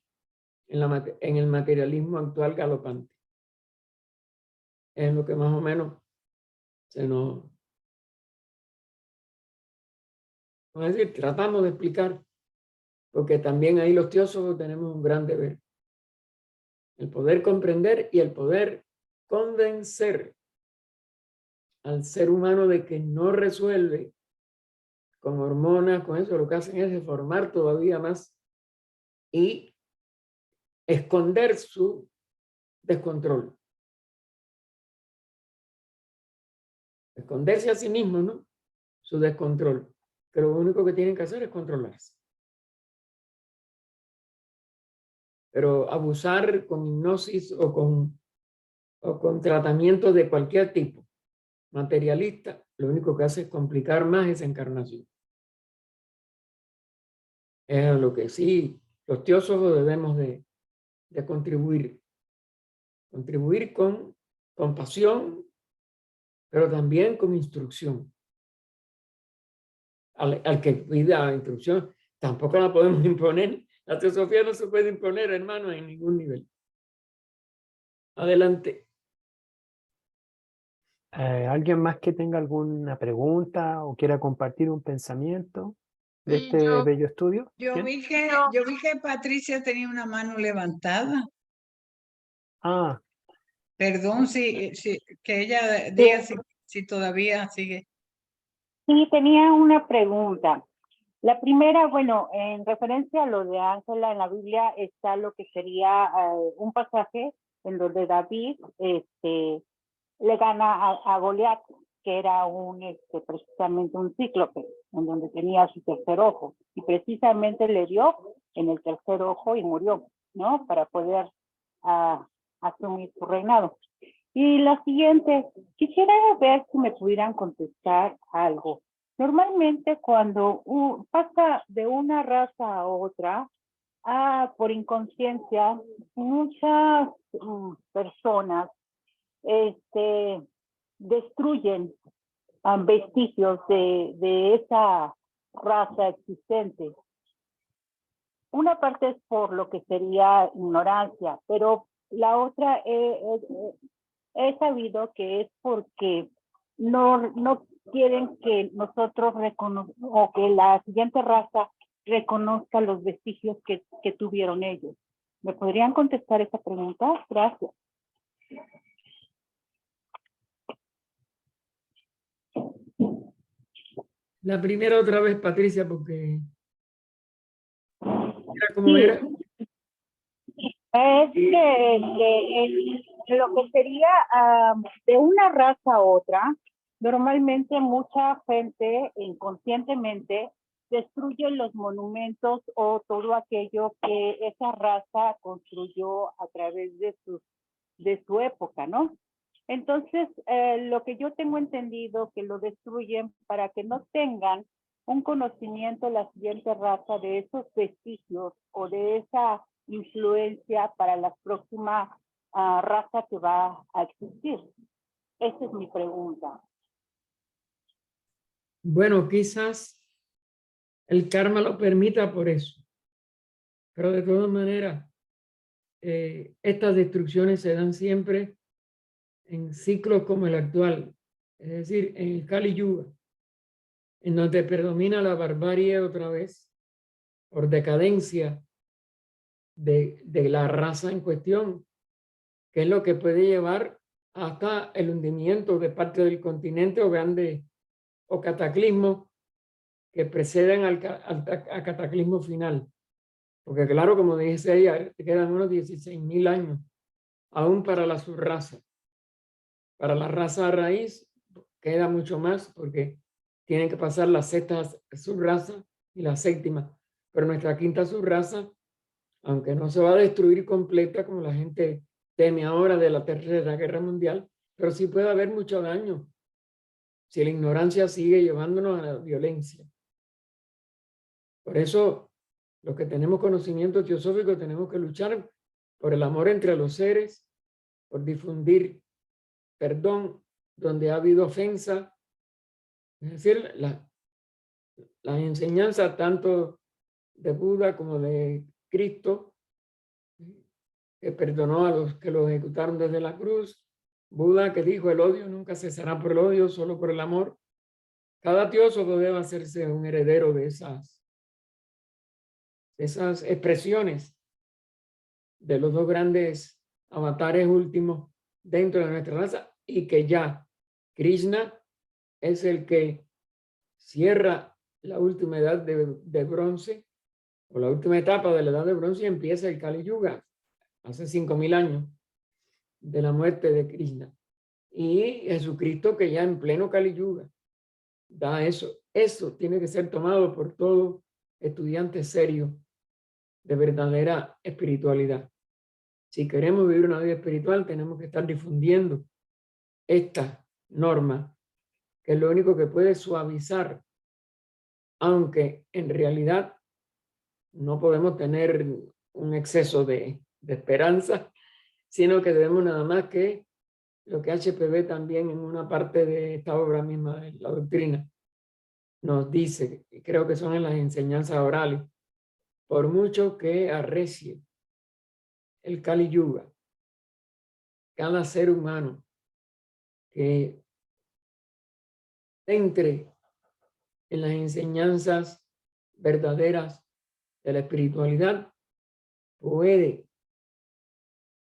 en el materialismo actual galopante. Es lo que más o menos se nos... Vamos a decir, tratamos de explicar, porque también ahí los teósofos tenemos un gran deber. El poder comprender y el poder convencer al ser humano de que no resuelve con hormonas, con eso, lo que hacen es deformar todavía más y esconder su descontrol. Esconderse a sí mismo, ¿no? Su descontrol. Que lo único que tienen que hacer es controlarse. Pero abusar con hipnosis o con tratamiento de cualquier tipo materialista, lo único que hace es complicar más esa encarnación. Es a lo que sí, los teósofos debemos de contribuir. Contribuir con compasión, pero también con instrucción. Al que pida la instrucción, tampoco la podemos imponer. La teosofía no se puede imponer, hermano, en ningún nivel. Adelante. ¿Alguien más que tenga alguna pregunta o quiera compartir un pensamiento de Sí, este bello estudio? Yo ¿Quién? vi que Patricia tenía una mano levantada. Ah, Perdón que ella diga si todavía sigue. Sí, tenía una pregunta. La primera, bueno, en referencia a lo de Ángela, en la Biblia está lo que sería un pasaje en donde David le gana a Goliat, que era precisamente un cíclope, en donde tenía su tercer ojo, y precisamente le dio en el tercer ojo y murió, ¿no? Para poder asumir su reinado. Y la siguiente, quisiera ver si me pudieran contestar algo. Normalmente cuando pasa de una raza a otra, por inconsciencia, muchas personas destruyen vestigios de esa raza existente. Una parte es por lo que sería ignorancia, pero la otra he sabido que es porque no quieren que nosotros o que la siguiente raza reconozca los vestigios que tuvieron ellos. ¿Me podrían contestar esa pregunta? Gracias. La primera otra vez, Patricia, porque era como Sí. era. Es que lo que sería de una raza a otra, normalmente mucha gente inconscientemente destruye los monumentos o todo aquello que esa raza construyó a través de su época, ¿no? Entonces, lo que yo tengo entendido que lo destruyen para que no tengan un conocimiento la siguiente raza de esos vestigios o de esa influencia para la próxima raza que va a existir. Esa es mi pregunta. Bueno, quizás el karma lo permita por eso, pero de todas maneras, estas destrucciones se dan siempre en ciclos como el actual, es decir, en el Kali Yuga, en donde predomina la barbarie otra vez por decadencia de la raza en cuestión, que es lo que puede llevar hasta el hundimiento de parte del continente o grandes o cataclismos que preceden al cataclismo final. Porque claro, como dije ella, quedan unos 16.000 años aún para la subraza. Para la raza raíz queda mucho más porque tienen que pasar la sexta subraza y la séptima. Pero nuestra quinta subraza, aunque no se va a destruir completa como la gente teme ahora de la Tercera Guerra Mundial, pero sí puede haber mucho daño si la ignorancia sigue llevándonos a la violencia. Por eso, los que tenemos conocimiento teosófico tenemos que luchar por el amor entre los seres, por difundir perdón donde ha habido ofensa, es decir, la enseñanza tanto de Buda como de Cristo, que perdonó a los que lo ejecutaron desde la cruz, Buda que dijo el odio nunca cesará por el odio, solo por el amor. Cada teósofo debe hacerse un heredero de esas expresiones de los dos grandes avatares últimos dentro de nuestra raza, y que ya Krishna es el que cierra la última edad de bronce, o la última etapa de la edad de bronce, y empieza el Kali Yuga, hace 5.000 años de la muerte de Krishna. Y Jesucristo que ya en pleno Kali Yuga da eso. Eso tiene que ser tomado por todo estudiante serio de verdadera espiritualidad. Si queremos vivir una vida espiritual, tenemos que estar difundiendo esta norma, que es lo único que puede suavizar, aunque en realidad no podemos tener un exceso de esperanza, sino que debemos nada más que lo que HPV también en una parte de esta obra misma de la doctrina nos dice, y creo que son en las enseñanzas orales, por mucho que arrecie el Kali Yuga, cada ser humano que entre en las enseñanzas verdaderas de la espiritualidad puede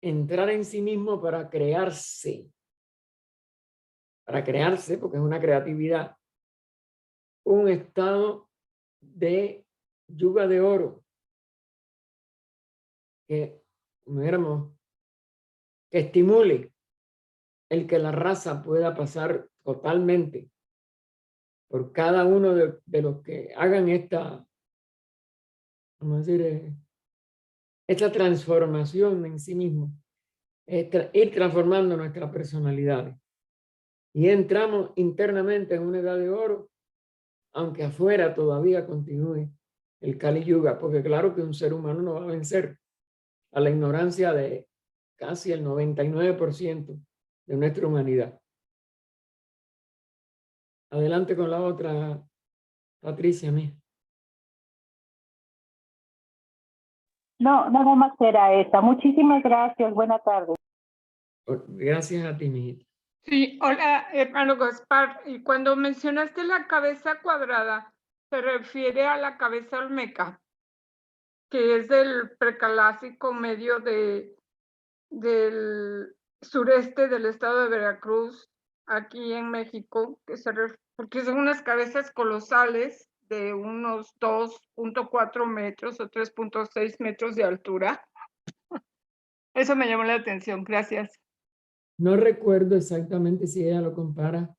entrar en sí mismo para crearse, porque es una creatividad, un estado de yuga de oro que estimule el que la raza pueda pasar totalmente por cada uno de los que hagan esta, vamos a decir, esta transformación en sí mismo, ir transformando nuestras personalidades. Y entramos internamente en una edad de oro, aunque afuera todavía continúe el Kali Yuga, porque claro que un ser humano no va a vencer a la ignorancia de casi el 99% de nuestra humanidad. Adelante con la otra, Patricia, mía. No, nada más era esta. Muchísimas gracias. Buenas tardes. Gracias a ti, mijita. Sí, hola, hermano Gaspar. Y cuando mencionaste la cabeza cuadrada, se refiere a la cabeza olmeca, que es del precalásico medio del sureste del estado de Veracruz, aquí en México, porque son unas cabezas colosales de unos 2.4 metros o 3.6 metros de altura. Eso me llamó la atención, gracias. No recuerdo exactamente si ella lo compara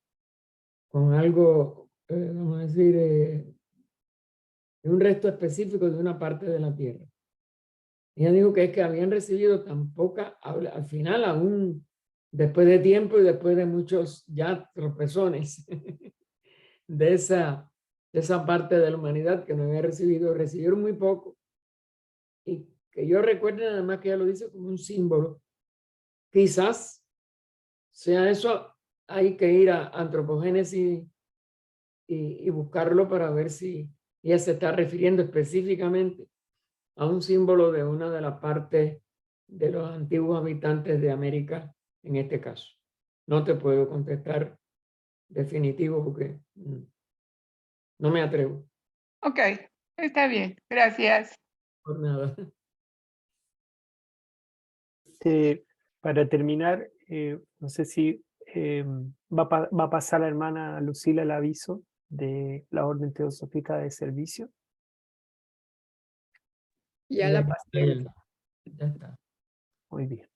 con algo, vamos a decir, un resto específico de una parte de la tierra. Ella dijo que es que habían recibido tan poca, al final aún después de tiempo y después de muchos ya tropezones de esa parte de la humanidad que no había recibieron muy poco. Y que yo recuerde nada más que ella lo dice como un símbolo. Quizás sea eso, hay que ir a antropogénesis y buscarlo para ver si ella se está refiriendo específicamente a un símbolo de una de las partes de los antiguos habitantes de América, en este caso. No te puedo contestar definitivo porque no me atrevo. Ok, está bien, gracias. Por nada. Para terminar, no sé si va a pasar la hermana Lucila el aviso de la Orden Teosófica de Servicio. Ya la pasé. Ya está. Muy bien.